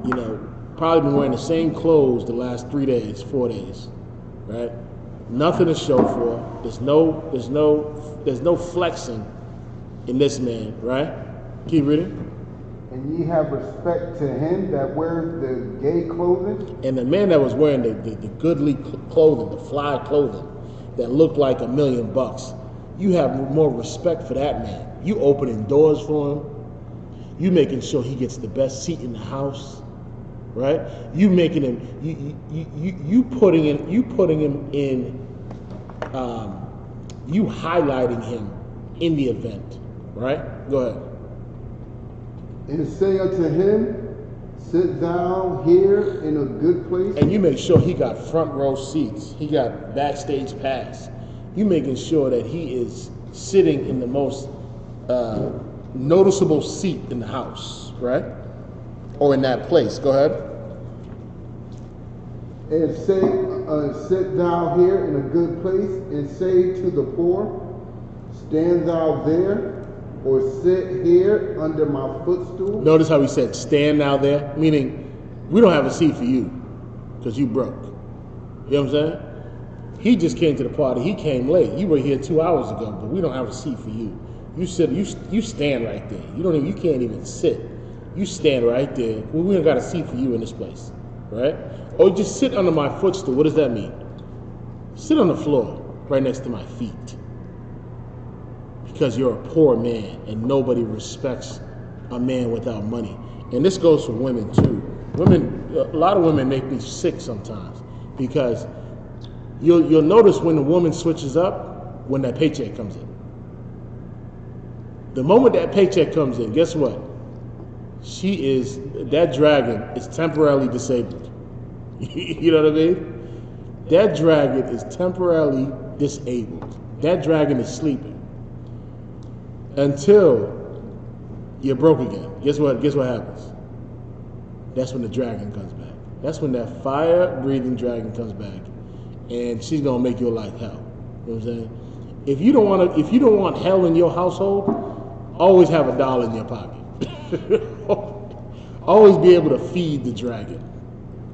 [SPEAKER 1] You know, probably been wearing the same clothes the last 3 days, 4 days, right? Nothing to show for. There's no flexing in this man, right? Keep reading.
[SPEAKER 2] And ye have respect to him that wears the gay clothing.
[SPEAKER 1] And the man that was wearing the goodly clothing, the fly clothing, that looked like $1 million, you have more respect for that man. You opening doors for him. You making sure he gets the best seat in the house, right? You making him, you putting him in, you highlighting him in the event, right? Go ahead.
[SPEAKER 2] And say unto him, sit thou here in a good place.
[SPEAKER 1] And you make sure he got front row seats. He got backstage pass. You making sure that he is sitting in the most noticeable seat in the house, right? Or in that place. Go ahead.
[SPEAKER 2] And say, sit thou here in a good place, and say to the poor, stand thou there, or sit here under my footstool.
[SPEAKER 1] Notice how he said, stand now there, meaning we don't have a seat for you because you broke. You know what I'm saying? He just came to the party. He came late. You were here 2 hours ago, but we don't have a seat for you. You sit. You stand right there. You can't even sit. You stand right there. We don't got a seat for you in this place, right? Or just sit under my footstool. What does that mean? Sit on the floor right next to my feet. Because you're a poor man and nobody respects a man without money. And this goes for women too. A lot of women make me sick sometimes because you'll notice when the woman switches up when that paycheck comes in. The moment that paycheck comes in, guess what? That dragon is temporarily disabled. You know what I mean? That dragon is temporarily disabled. That dragon is sleeping. Until you're broke again. Guess what happens? That's when the dragon comes back. That's when that fire-breathing dragon comes back, and she's gonna make your life hell. You know what I'm saying? If you don't want hell in your household, always have $1 in your pocket. Always be able to feed the dragon.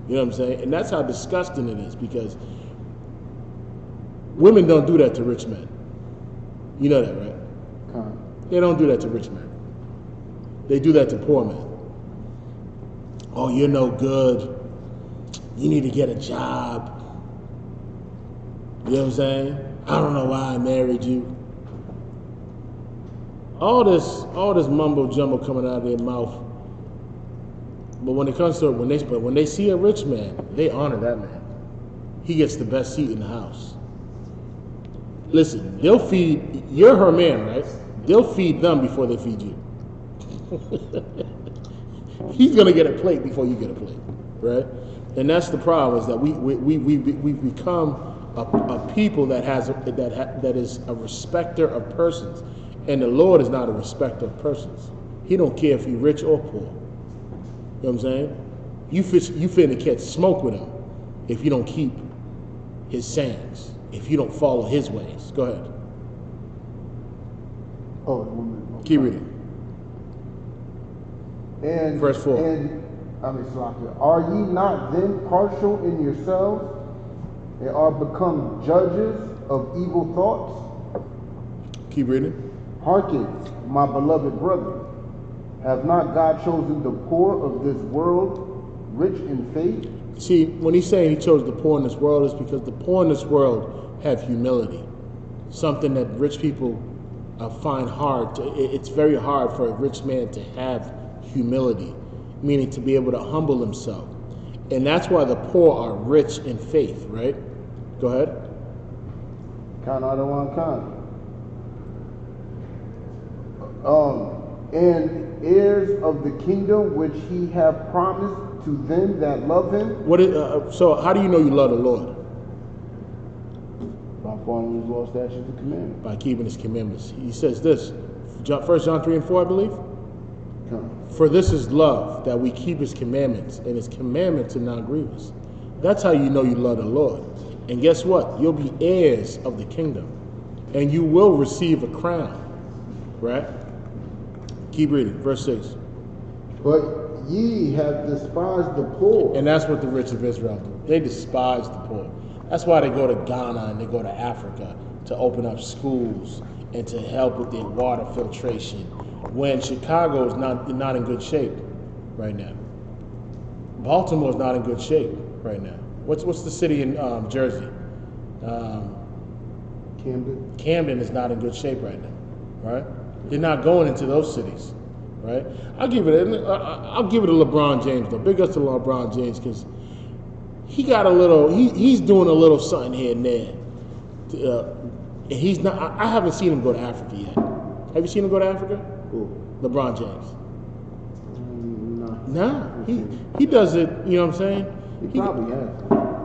[SPEAKER 1] You know what I'm saying? And that's how disgusting it is, because women don't do that to rich men. You know that, right? They don't do that to rich men. They do that to poor men. Oh, you're no good. You need to get a job. You know what I'm saying? I don't know why I married you. All this mumbo jumbo coming out of their mouth. But when it comes to when they see a rich man, they honor that man. He gets the best seat in the house. Listen, you're her man, right? They'll feed them before they feed you. He's gonna get a plate before you get a plate, right? And that's the problem, is that we've become a people that is a respecter of persons, and the Lord is not a respecter of persons. He don't care if you're rich or poor. You know what I'm saying? You finna catch smoke with him if you don't keep his sayings, if you don't follow his ways. Go ahead. Keep reading.
[SPEAKER 2] And
[SPEAKER 1] verse 4.
[SPEAKER 2] Are ye not then partial in yourselves, and are become judges of evil thoughts?
[SPEAKER 1] Keep reading.
[SPEAKER 2] Hearken, my beloved brethren, have not God chosen the poor of this world rich in faith.
[SPEAKER 1] See, when he's saying he chose the poor in this world, is because the poor in this world have humility, something that rich people find hard. It's very hard for a rich man to have humility, meaning to be able to humble himself. And that's why the poor are rich in faith, right? Go ahead.
[SPEAKER 2] Count out of one count. And heirs of the kingdom which he hath promised to them that love him.
[SPEAKER 1] So how do you know you love the Lord?
[SPEAKER 2] By following his law, statutes, and commandments.
[SPEAKER 1] By keeping his commandments. He says this, 1 John 3 and 4, I believe.
[SPEAKER 2] Count.
[SPEAKER 1] For this is love, that we keep his commandments, and his commandments are not grievous. That's how you know you love the Lord. And guess what? You'll be heirs of the kingdom, and you will receive a crown, right? Keep reading, verse 6.
[SPEAKER 2] But ye have despised the poor.
[SPEAKER 1] And that's what the rich of Israel do. They despise the poor. That's why they go to Ghana and they go to Africa to open up schools and to help with their water filtration, when Chicago is not in good shape right now. Baltimore is not in good shape right now. What's the city in Jersey?
[SPEAKER 2] Camden.
[SPEAKER 1] Camden is not in good shape right now, right? They're not going into those cities, right? I'll give it to LeBron James though. Big ups to LeBron James, because he got a little. He's doing a little something here and there. And he's not. I haven't seen him go to Africa yet. Have you seen him go to Africa?
[SPEAKER 2] Who?
[SPEAKER 1] LeBron James.
[SPEAKER 2] No.
[SPEAKER 1] Nah, he does it. You know what I'm saying?
[SPEAKER 2] He probably has.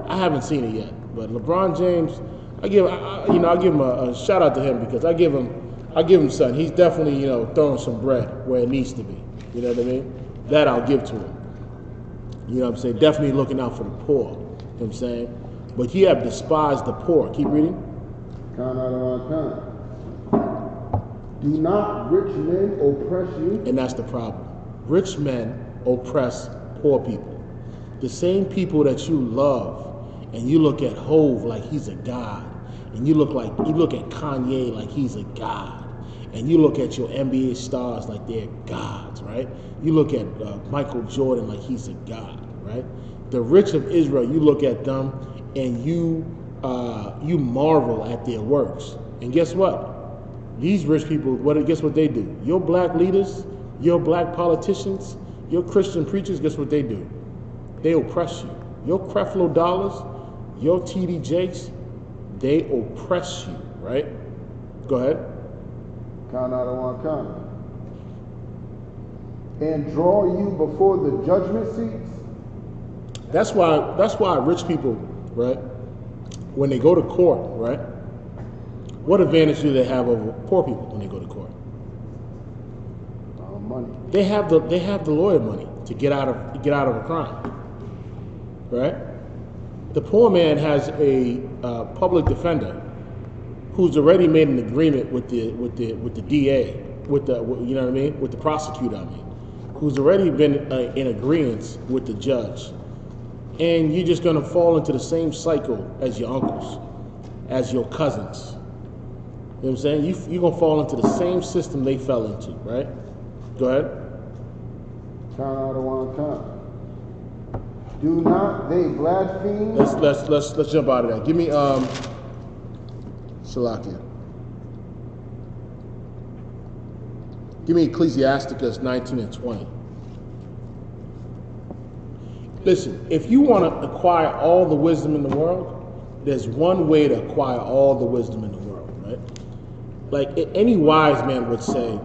[SPEAKER 1] I haven't seen it yet, but LeBron James, I'll give him a shout out to him, because I give him something. He's definitely, throwing some bread where it needs to be. You know what I mean? That I'll give to him. You know what I'm saying? Definitely looking out for the poor. You know what I'm saying? But ye have despised the poor. Keep reading.
[SPEAKER 2] Count out of our count. Do not rich men oppress you?
[SPEAKER 1] And that's the problem. Rich men oppress poor people. The same people that you love, and you look at Hove like he's a god, and you look at Kanye like he's a god, and you look at your NBA stars like they're gods, right? You look at Michael Jordan like he's a god, right? The rich of Israel, you look at them and you marvel at their works. And guess what? These rich people, guess what they do? Your black leaders, your black politicians, your Christian preachers, guess what they do? They oppress you. Your Creflo Dollars, your TD Jakes, they oppress you, right? Go ahead.
[SPEAKER 2] Count out of one count. And draw you before the judgment seats.
[SPEAKER 1] That's why rich people, right, when they go to court, right, what advantage do they have over poor people when they go to court?
[SPEAKER 2] Money.
[SPEAKER 1] They have the lawyer money to get out of a crime, right? The poor man has a public defender who's already made an agreement with the DA, with the prosecutor, who's already been in agreement with the judge. And you're just gonna fall into the same cycle as your uncles, as your cousins. You know what I'm saying? You're gonna fall into the same system they fell into, right? Go ahead.
[SPEAKER 2] Count out of one count. Do not they blaspheme?
[SPEAKER 1] Let's jump out of that. Give me Shalakia. Give me Ecclesiasticus 19 and 20. Listen, if you want to acquire all the wisdom in the world, there's one way to acquire all the wisdom in the world, right? Like any wise man would say.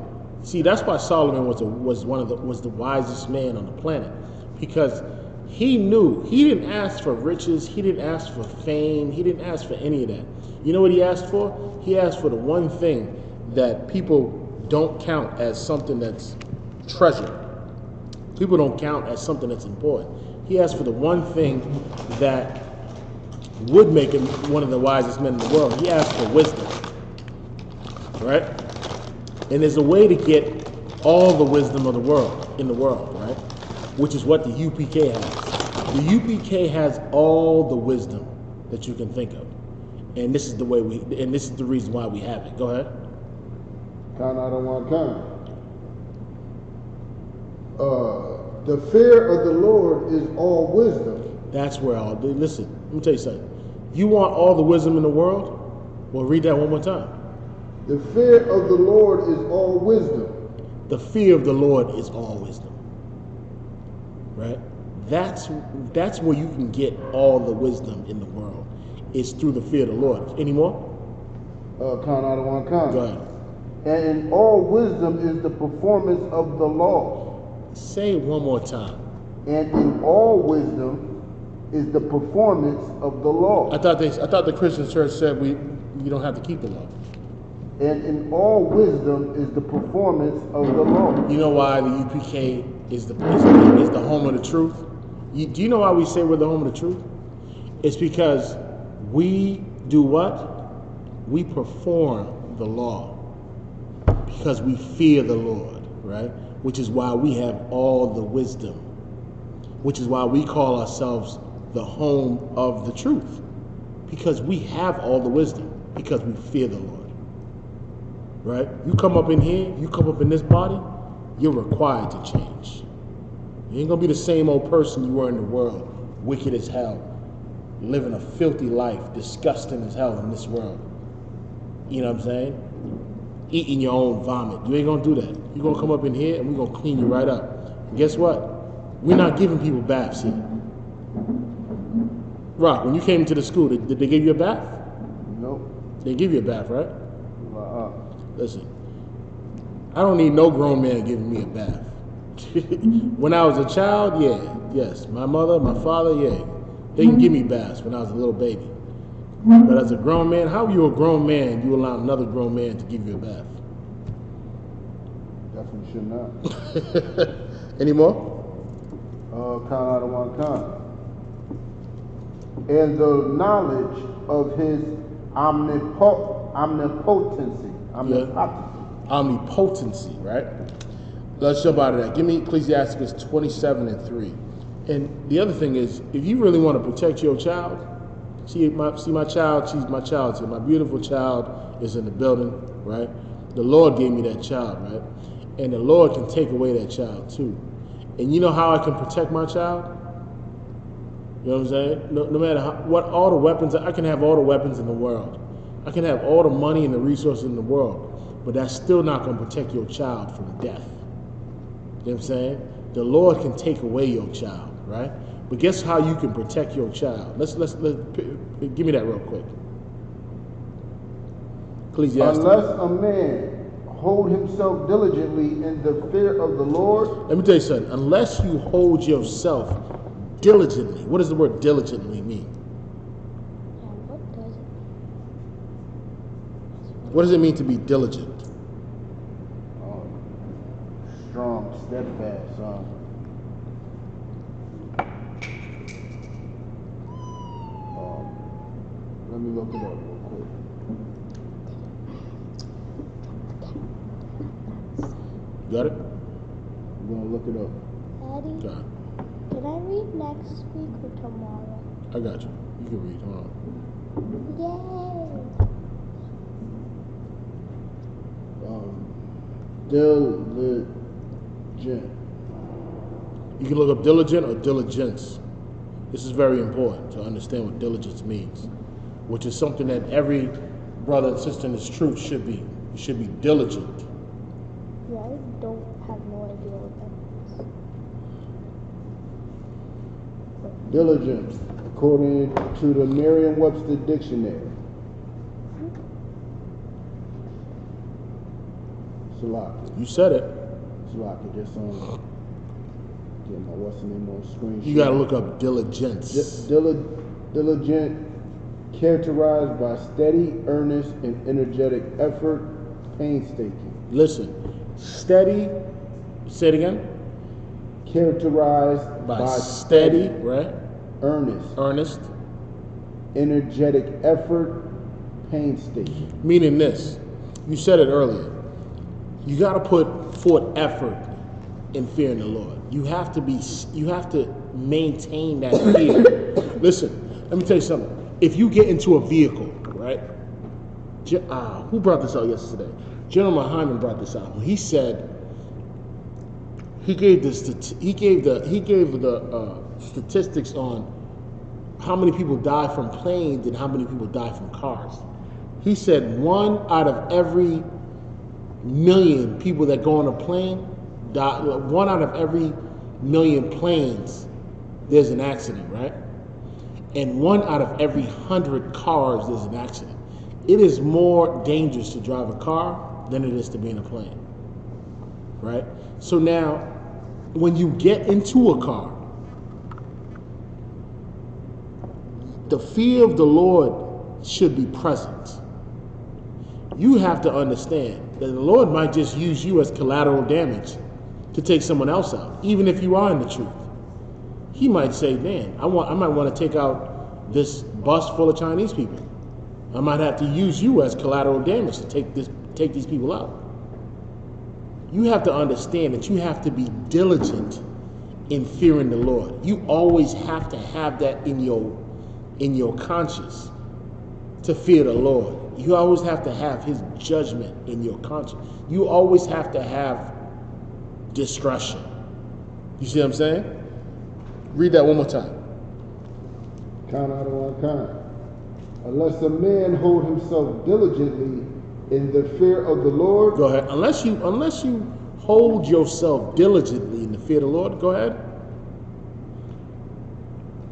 [SPEAKER 1] See, that's why Solomon was the wisest man on the planet, because he knew he didn't ask for riches, he didn't ask for fame, he didn't ask for any of that. You know what he asked for? He asked for the one thing that people don't count as something that's treasure. People don't count as something that's important. He asked for the one thing that would make him one of the wisest men in the world. He asked for wisdom, right? And there's a way to get all the wisdom of the world, right? Which is what the UPK has. The UPK has all the wisdom that you can think of. And this is the reason why we have it. Go ahead.
[SPEAKER 2] Count out of one count. The fear of the Lord is all wisdom.
[SPEAKER 1] That's where all. Listen, let me tell you something. You want all the wisdom in the world? Well, read that one more time.
[SPEAKER 2] The fear of the Lord is all wisdom.
[SPEAKER 1] The fear of the Lord is all wisdom. Right? That's where you can get all the wisdom in the world. It's through the fear of the Lord. Any more?
[SPEAKER 2] Count out of one count.
[SPEAKER 1] Go ahead.
[SPEAKER 2] And in all wisdom is the performance of the law.
[SPEAKER 1] Say it one more time.
[SPEAKER 2] And in all wisdom is the performance of the law.
[SPEAKER 1] I thought the Christian church said you don't have to keep the law.
[SPEAKER 2] And in all wisdom is the performance of the law.
[SPEAKER 1] You know why the UPK is the home of the truth? Do you know why we say we're the home of the truth? It's because we do what? We perform the law because we fear the Lord, right? Which is why we have all the wisdom, which is why we call ourselves the home of the truth, because we have all the wisdom because we fear the Lord, right? You come up in here, you come up in this body, you're required to change. You ain't gonna be the same old person you were in the world, wicked as hell, living a filthy life, disgusting as hell in this world. You know what I'm saying? Eating your own vomit. You ain't gonna do that. You're gonna come up in here and we're gonna clean you right up. And guess what? We're not giving people baths here. Rock, when you came into the school, did they give you a bath?
[SPEAKER 2] Nope.
[SPEAKER 1] They give you a bath, right? Listen, I don't need no grown man giving me a bath. When I was a child, yes. My mother, my father, they can give me baths when I was a little baby. But as a grown man, how are you a grown man, you allow another grown man to give you a bath?
[SPEAKER 2] Definitely should not.
[SPEAKER 1] Any more?
[SPEAKER 2] Count out of one count. And the knowledge of his omnipotency.
[SPEAKER 1] Omnipotency, right? Let's jump out of that. Give me Ecclesiastes 27:3. And the other thing is, if you really want to protect your child, see my child, she's my child here. My beautiful child is in the building, right? The Lord gave me that child, right? And the Lord can take away that child too. And you know how I can protect my child? You know what I'm saying? No matter what, all the weapons, I can have all the weapons in the world. I can have all the money and the resources in the world, but that's still not going to protect your child from death. You know what I'm saying? The Lord can take away your child, right? But guess how you can protect your child? Let's give me that real quick. Ecclesiastes.
[SPEAKER 2] Unless a man hold himself diligently in the fear of the Lord.
[SPEAKER 1] Let me tell you something. Unless you hold yourself diligently. What does the word diligently mean? What does it mean to be diligent?
[SPEAKER 2] Strong, steadfast. Let me look it up real quick.
[SPEAKER 1] Got it?
[SPEAKER 2] I'm gonna look it up.
[SPEAKER 3] Daddy,
[SPEAKER 1] Got it.
[SPEAKER 3] can I read next week or tomorrow?
[SPEAKER 1] I got you. You can read. Hold
[SPEAKER 2] Yay. Diligent.
[SPEAKER 1] You can look up diligent or diligence. This is very important to understand what diligence means, which is something that every brother and sister in this truth should be. You should be diligent.
[SPEAKER 3] Yeah, I don't have no idea what that means.
[SPEAKER 2] Diligence, according to the Merriam-Webster dictionary. Salaki.
[SPEAKER 1] You said it.
[SPEAKER 2] Salaki, just on get my what's the name on screen.
[SPEAKER 1] You got to look up diligence.
[SPEAKER 2] Diligent, characterized by steady, earnest, and energetic effort, painstaking.
[SPEAKER 1] Listen, steady. Say it again.
[SPEAKER 2] Characterized
[SPEAKER 1] By steady, right?
[SPEAKER 2] earnest, energetic effort, painstaking.
[SPEAKER 1] Meaning this. You said it earlier. You got to put forth effort in fearing the Lord. You have to maintain that fear. Listen, let me tell you something. If you get into a vehicle, right? Who brought this out yesterday? General Hyman brought this out. He said, he gave the statistics on how many people die from planes and how many people die from cars. He said 1 out of every million people that go on a plane die. 1 out of every million planes, there's an accident, right? And 1 out of every 100 cars, there's an accident. It is more dangerous to drive a car than it is to be in a plane, right? So now, when you get into a car, the fear of the Lord should be present. You have to understand that the Lord might just use you as collateral damage to take someone else out, even if you are in the truth. He might say, man, I might want to take out this bus full of Chinese people. I might have to use you as collateral damage to take these people out. You have to understand that you have to be diligent in fearing the Lord. You always have to have that in your conscience to fear the Lord. You always have to have his judgment in your conscience. You always have to have discretion. You see what I'm saying? Read that one more time.
[SPEAKER 2] Count out of one kind. Unless a man hold himself diligently in the fear of the Lord.
[SPEAKER 1] Go ahead. Unless you hold yourself diligently in the fear of the Lord, go ahead.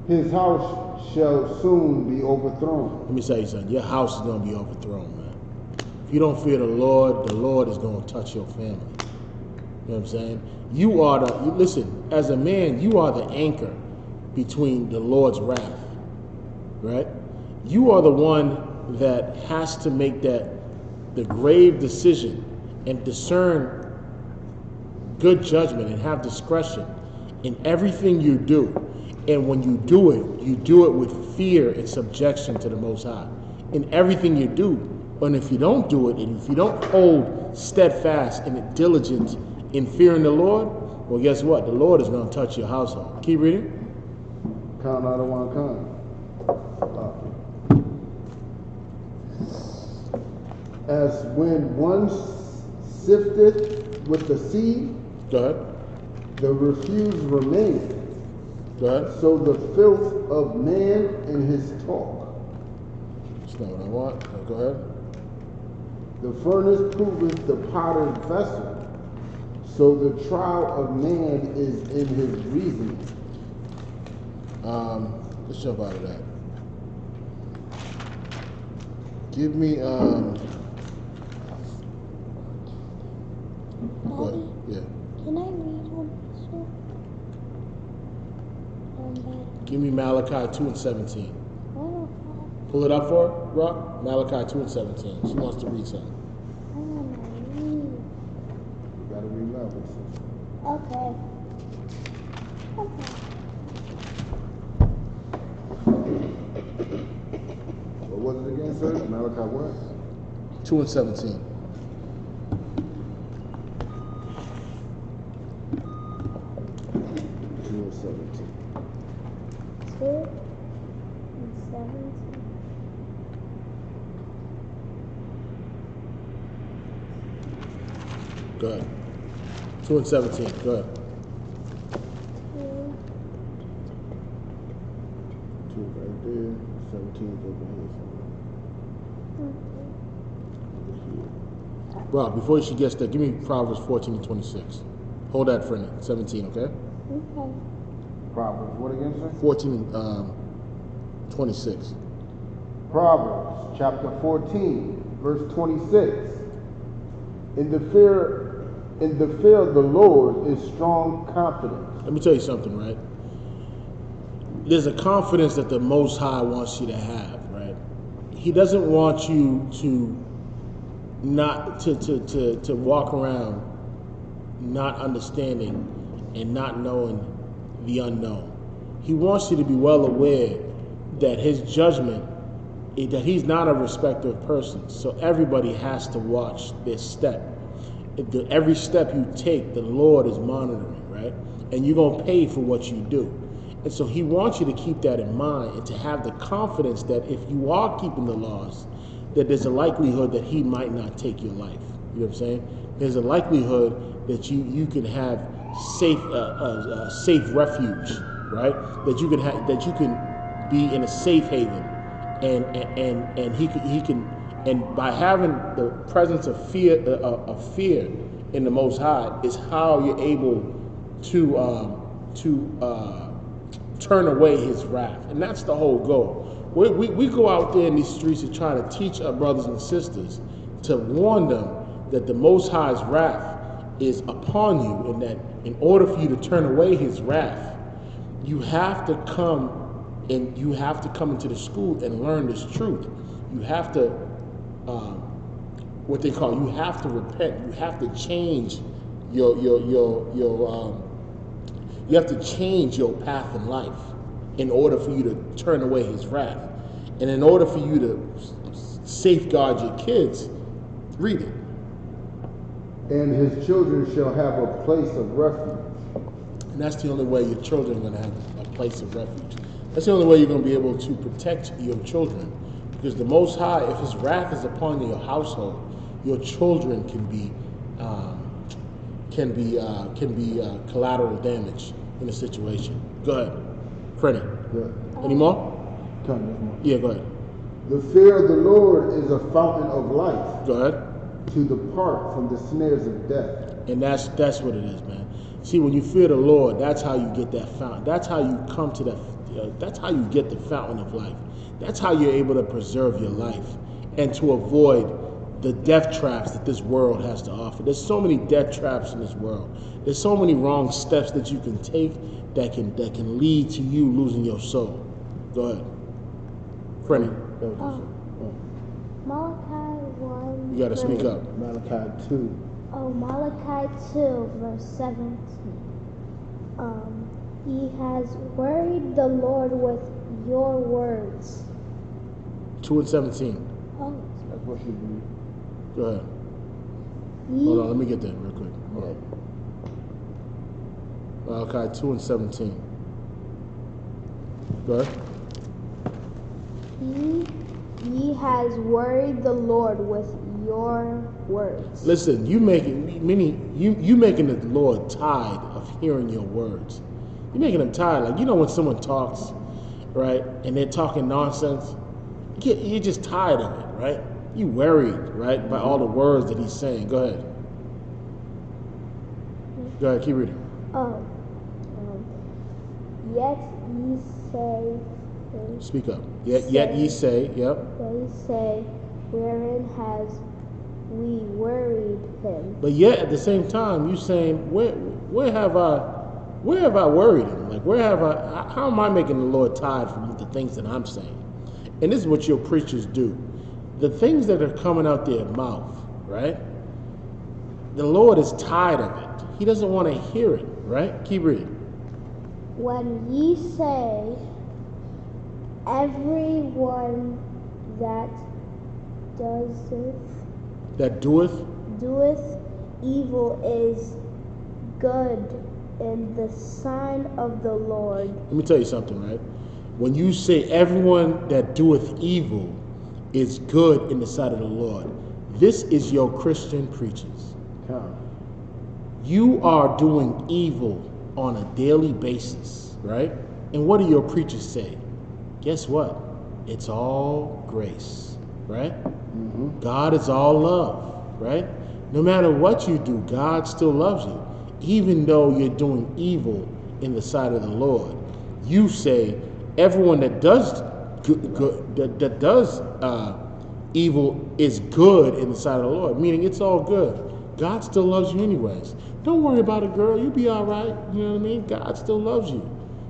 [SPEAKER 2] His house shall soon be overthrown.
[SPEAKER 1] Let me tell you something. Your house is going to be overthrown, man. If you don't fear the Lord is going to touch your family. You know what I'm saying? Listen, as a man, you are the anchor between the Lord's wrath, right? You are the one that has to make the grave decision and discern good judgment and have discretion in everything you do. And when you do it with fear and subjection to the Most High. In everything you do. And if you don't do it, and if you don't hold steadfast and diligent in fearing the Lord, well, guess what? The Lord is going to touch your household. Keep reading.
[SPEAKER 2] Count out of one kind. As when one sifteth with the seed,
[SPEAKER 1] Go ahead.
[SPEAKER 2] the refuse remaineth.
[SPEAKER 1] Go ahead.
[SPEAKER 2] So the filth of man in his talk.
[SPEAKER 1] That's not what I want. Go ahead.
[SPEAKER 2] The furnace proveth the potter's vessel. So the trial of man is in his reasoning.
[SPEAKER 1] Let's jump out of that. Give me
[SPEAKER 3] Daddy,
[SPEAKER 1] yeah.
[SPEAKER 3] can I read on this one?
[SPEAKER 1] Give me Malachi 2 and 17.
[SPEAKER 3] I don't have.
[SPEAKER 1] Pull it up for her, Rock. Malachi 2 and 17. She wants to read something.
[SPEAKER 3] I want to read.
[SPEAKER 2] You gotta read loud.
[SPEAKER 3] Okay.
[SPEAKER 2] What was it again, sir? Malachi what?
[SPEAKER 1] 2 and 17.
[SPEAKER 2] 2 and 17.
[SPEAKER 3] 2 and 17.
[SPEAKER 1] Go ahead. 2 and 17. Go ahead.
[SPEAKER 2] 2 right there. 17 is over here.
[SPEAKER 1] Rob, before she gets there, give me Proverbs 14 and 26. Hold that for a minute. 17, okay?
[SPEAKER 3] Okay.
[SPEAKER 2] Proverbs, what again, sir?
[SPEAKER 1] 14 and 26.
[SPEAKER 2] Proverbs chapter 14, verse 26. In the fear of the Lord is strong confidence.
[SPEAKER 1] Let me tell you something, right? There's a confidence that the Most High wants you to have, right? He doesn't want you to not to walk around not understanding and not knowing the unknown. He wants you to be well aware that his judgment, that he's not a respecter of persons. So everybody has to watch their step. Every step you take, the Lord is monitoring, right? And you're going to pay for what you do. And so he wants you to keep that in mind and to have the confidence that if you are keeping the laws, that there's a likelihood that he might not take your life. You know what I'm saying? There's a likelihood that you can have safe refuge, right? That you can be in a safe haven, and he can, and by having the presence of fear in the Most High is how you're able to turn away His wrath, and that's the whole goal. We go out there in these streets and try to teach our brothers and sisters to warn them that the Most High's wrath is upon you, and that in order for you to turn away His wrath, you have to come into the school and learn this truth. You have to, you have to repent. You have to change you have to change your path in life in order for you to turn away His wrath. And in order for you to safeguard your kids, read it.
[SPEAKER 2] And his children shall have a place of refuge.
[SPEAKER 1] And that's the only way your children are going to have a place of refuge. That's the only way you're going to be able to protect your children. Because the Most High, if His wrath is upon your household, your children can be collateral damage in a situation. Go ahead, Freddie.
[SPEAKER 2] Good.
[SPEAKER 1] Any more? Yeah, go ahead.
[SPEAKER 2] The fear of the Lord is a fountain of life.
[SPEAKER 1] Go ahead.
[SPEAKER 2] To depart from the snares of death.
[SPEAKER 1] And that's what it is, man. See, when you fear the Lord, that's how you get that fountain. That's how you come to that. That's how you get the fountain of life. That's how you're able to preserve your life and to avoid the death traps that this world has to offer. There's so many death traps in this world. There's so many wrong steps that you can take that can lead to you losing your soul. Go ahead, Freddie.
[SPEAKER 3] Malachi 1.
[SPEAKER 1] You got to speak up.
[SPEAKER 2] Malachi 2.
[SPEAKER 3] Oh, Malachi 2, verse 17. He has worried the Lord with your words.
[SPEAKER 1] 2 and 17.
[SPEAKER 3] Oh.
[SPEAKER 2] That's what you read.
[SPEAKER 1] Go ahead. Hold on, let me get that real quick. Hold on. Malachi 2 and 17. Go ahead.
[SPEAKER 3] He has worried the Lord with your words.
[SPEAKER 1] Listen, you making the Lord tired of hearing your words. You're making him tired. Like, you know when someone talks, right, and they're talking nonsense, you're just tired of it, right? You worried, right, by all the words that he's saying. Go ahead. Go ahead, keep reading.
[SPEAKER 3] Yet ye say.
[SPEAKER 1] Speak up. Yet ye say, yep.
[SPEAKER 3] They say, wherein has we worried him?
[SPEAKER 1] But yet at the same time, you saying, where have I worried him? Like, how am I making the Lord tired from the things that I'm saying? And this is what your preachers do. The things that are coming out their mouth, right? The Lord is tired of it. He doesn't want to hear it, right? Keep reading.
[SPEAKER 3] When ye say, everyone that doeth evil is good in the sign of the Lord.
[SPEAKER 1] Let me tell you something, right? When you say everyone that doeth evil is good in the sight of the Lord, this is your Christian preachers. You are doing evil on a daily basis, right? And what do your preachers say? Guess what? It's all grace, right? Mm-hmm. God is all love, right? No matter what you do, God still loves you. Even though you're doing evil in the sight of the Lord, you say everyone that does evil is good in the sight of the Lord, meaning it's all good. God still loves you anyways. Don't worry about it, girl. You'll be all right. You know what I mean? God still loves you.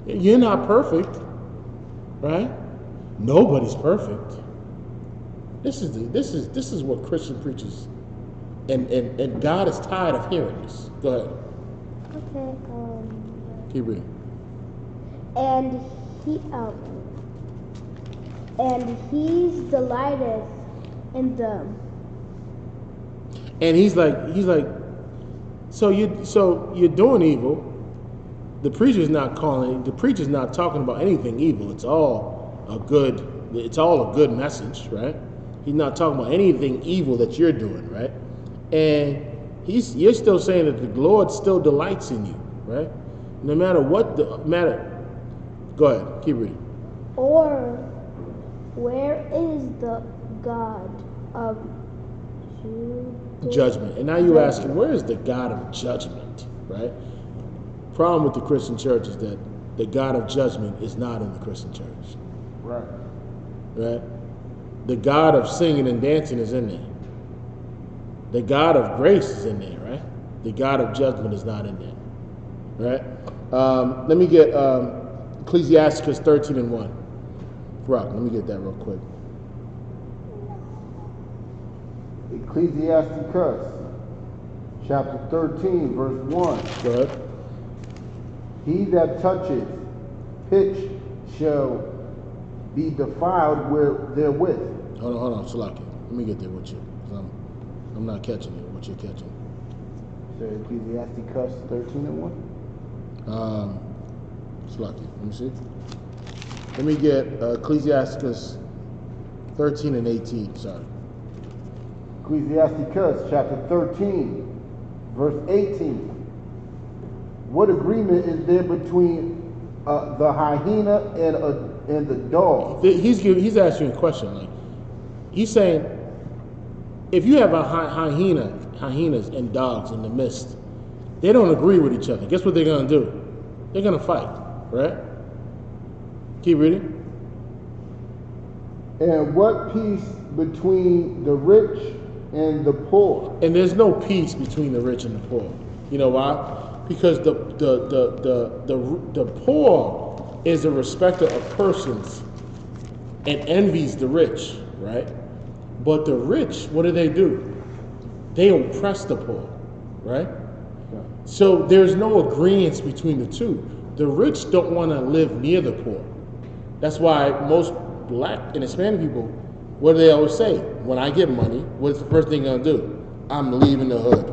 [SPEAKER 1] You're not perfect, right? Nobody's perfect. This is what Christian preachers and God is tired of hearing this. Go ahead.
[SPEAKER 3] Okay.
[SPEAKER 1] Keep reading.
[SPEAKER 3] And he's delighteth in them.
[SPEAKER 1] And he's like, so you're doing evil. The preacher's not talking about anything evil. It's all a good message, right? He's not talking about anything evil that you're doing, right? And you're still saying that the Lord still delights in you. right? No matter what the matter. Go ahead, keep reading.
[SPEAKER 3] Or where is the God of
[SPEAKER 1] Judgment. And now you're asking, where is the God of judgment, right? Problem with the Christian church is that the God of judgment is not in the Christian church.
[SPEAKER 2] Right.
[SPEAKER 1] Right? The God of singing and dancing is in there. The God of grace is in there, right? The God of judgment is not in there, right? Let me get Ecclesiasticus 13:1. Rock, let me get that real quick.
[SPEAKER 2] Ecclesiasticus, chapter 13, verse 1.
[SPEAKER 1] Go ahead.
[SPEAKER 2] He that toucheth pitch shall be defiled therewith.
[SPEAKER 1] Hold on, Salaki. Let me get there with you. 'Cause I'm not catching it. What you're catching?
[SPEAKER 2] So Ecclesiasticus 13:1.
[SPEAKER 1] Salaki. Let me see. Let me get Ecclesiasticus 13:18. Sorry.
[SPEAKER 2] Ecclesiasticus chapter 13, verse 18. What agreement is there between the hyena and the dog?
[SPEAKER 1] He's asking you a question. Like, he's saying, if you have a hyenas and dogs in the midst, they don't agree with each other. Guess what they're gonna do? They're gonna fight, right? Keep reading.
[SPEAKER 2] And what peace between the rich and the poor?
[SPEAKER 1] And there's no peace between the rich and the poor. You know why? Because the poor is a respecter of persons and envies the rich, right? But the rich, what do? They oppress the poor, right? So there's no agreement between the two. The rich don't want to live near the poor. That's why most black and Hispanic people, what do they always say? When I get money, what's the first thing I'm gonna do? I'm leaving the hood.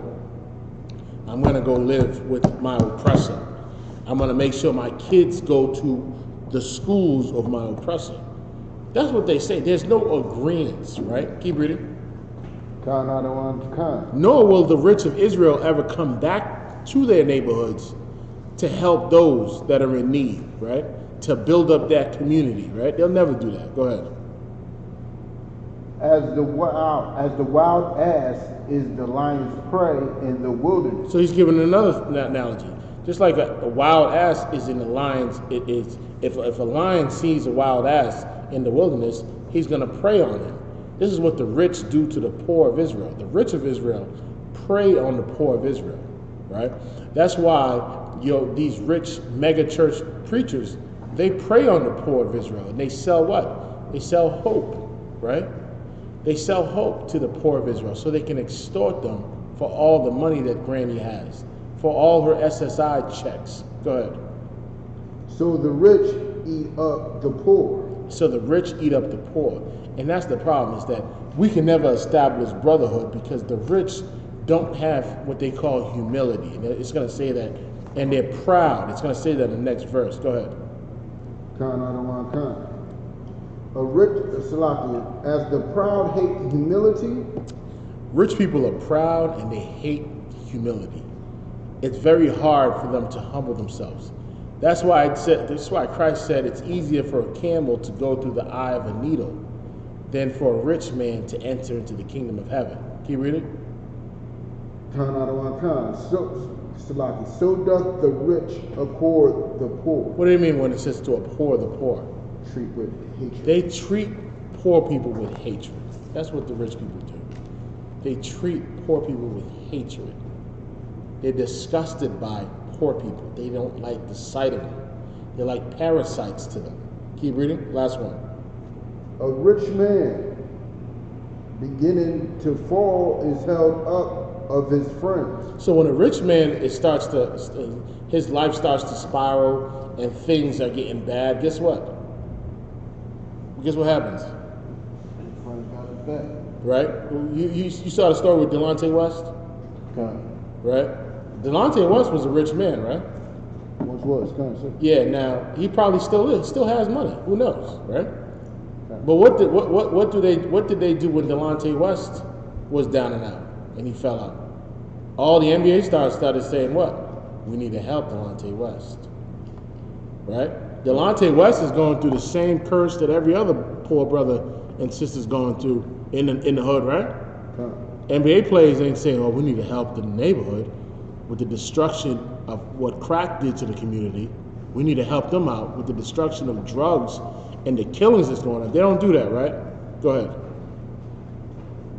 [SPEAKER 1] I'm gonna go live with my oppressor. I'm gonna make sure my kids go to the schools of my oppressor. That's what they say. There's no agreements, right? Keep reading. Nor will the rich of Israel ever come back to their neighborhoods to help those that are in need, right? To build up that community, right? They'll never do that. Go ahead.
[SPEAKER 2] As the wild ass is the lion's prey in the wilderness.
[SPEAKER 1] So he's giving another analogy. Just like a wild ass is in the lion's, it is if a lion sees a wild ass in the wilderness, he's going to prey on him. This is what the rich do to the poor of Israel. The rich of Israel prey on the poor of Israel, right? That's why these rich mega church preachers, they prey on the poor of Israel, and they sell what? They sell hope, right? They sell hope to the poor of Israel so they can extort them for all the money that Granny has, for all her SSI checks. Go ahead.
[SPEAKER 2] So the rich eat up the poor.
[SPEAKER 1] So the rich eat up the poor. And that's the problem, is that we can never establish brotherhood because the rich don't have what they call humility. And it's going to say that, and they're proud. It's going to say that in the next verse. Go ahead.
[SPEAKER 2] A rich, Salaki, as the proud hate humility.
[SPEAKER 1] Rich people are proud and they hate humility. It's very hard for them to humble themselves. That's why Christ said it's easier for a camel to go through the eye of a needle than for a rich man to enter into the kingdom of heaven. Can you read it?
[SPEAKER 2] So doth the rich abhor the poor.
[SPEAKER 1] What do you mean when it says to abhor the poor?
[SPEAKER 2] Treat with hatred.
[SPEAKER 1] They treat poor people with hatred. That's what the rich people do. They treat poor people with hatred. They're disgusted by poor people. They don't like the sight of them. They're like parasites to them. Keep reading. Last one.
[SPEAKER 2] A rich man beginning to fall is held up of his friends.
[SPEAKER 1] So when a rich man his life starts to spiral and things are getting bad, guess what? Guess what happens?
[SPEAKER 2] His friends got his back.
[SPEAKER 1] Right? You saw the story with Delonte West?
[SPEAKER 2] Okay.
[SPEAKER 1] Right? Delonte West was a rich man, right?
[SPEAKER 2] Once was, kind of.
[SPEAKER 1] Yeah, now he probably still is, still has money. Who knows, right? But what did they do when Delonte West was down and out and he fell out? All the NBA stars started saying what? we need to help Delonte West. Right? Delonte West is going through the same curse that every other poor brother and sister's going through in the hood, right? NBA players ain't saying, oh, we need to help the neighborhood with the destruction of what crack did to the community. We need to help them out with the destruction of drugs and the killings that's going on. They don't do that, right? Go ahead.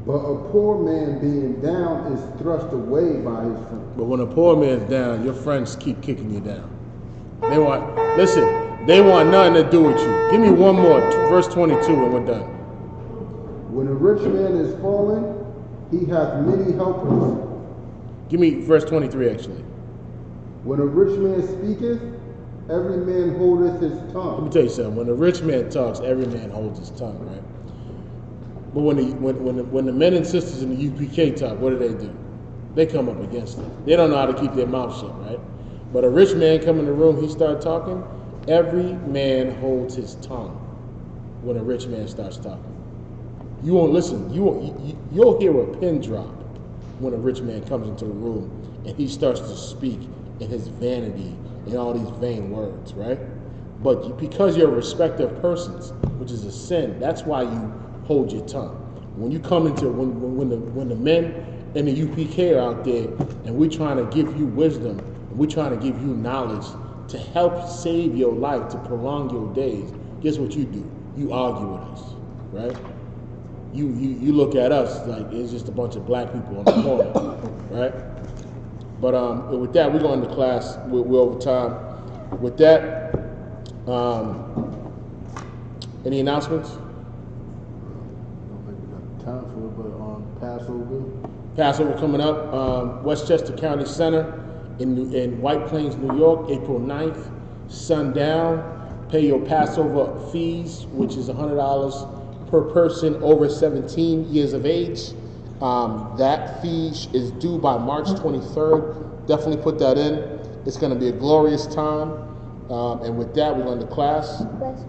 [SPEAKER 2] But a poor man being down is thrust away by his friends.
[SPEAKER 1] But when a poor man's down, your friends keep kicking you down. They want nothing to do with you. Give me one more, verse 22, and we're done.
[SPEAKER 2] When a rich man is fallen, he hath many helpers.
[SPEAKER 1] Give me verse 23, actually.
[SPEAKER 2] When a rich man speaketh, every man holdeth his tongue.
[SPEAKER 1] Let me tell you something. When a rich man talks, every man holds his tongue, right? But when the men and sisters in the UPK talk, what do? They come up against it. They don't know how to keep their mouth shut, right? But a rich man come in the room, he start talking, every man holds his tongue when a rich man starts talking. You won't listen. You'll hear a pin drop when a rich man comes into the room and he starts to speak in his vanity and all these vain words, right? But because you're a respecter of persons, which is a sin, that's why you hold your tongue. When you come into when the men and the UPK are out there and we're trying to give you wisdom, we're trying to give you knowledge to help save your life, to prolong your days, guess what you do? You argue with us, right? You look at us like it's just a bunch of black people on the corner, right? But with that, we're going to class. We're over time. With that, any announcements?
[SPEAKER 2] I don't think we got time for it, but Passover.
[SPEAKER 1] Passover coming up, Westchester County Center in White Plains, New York, April 9th, sundown. Pay your Passover fees, which is $100 per person over 17 years of age. That fee is due by March 23rd. Definitely put that in. It's going to be a glorious time. And with that, we're going to class.
[SPEAKER 3] Let's go.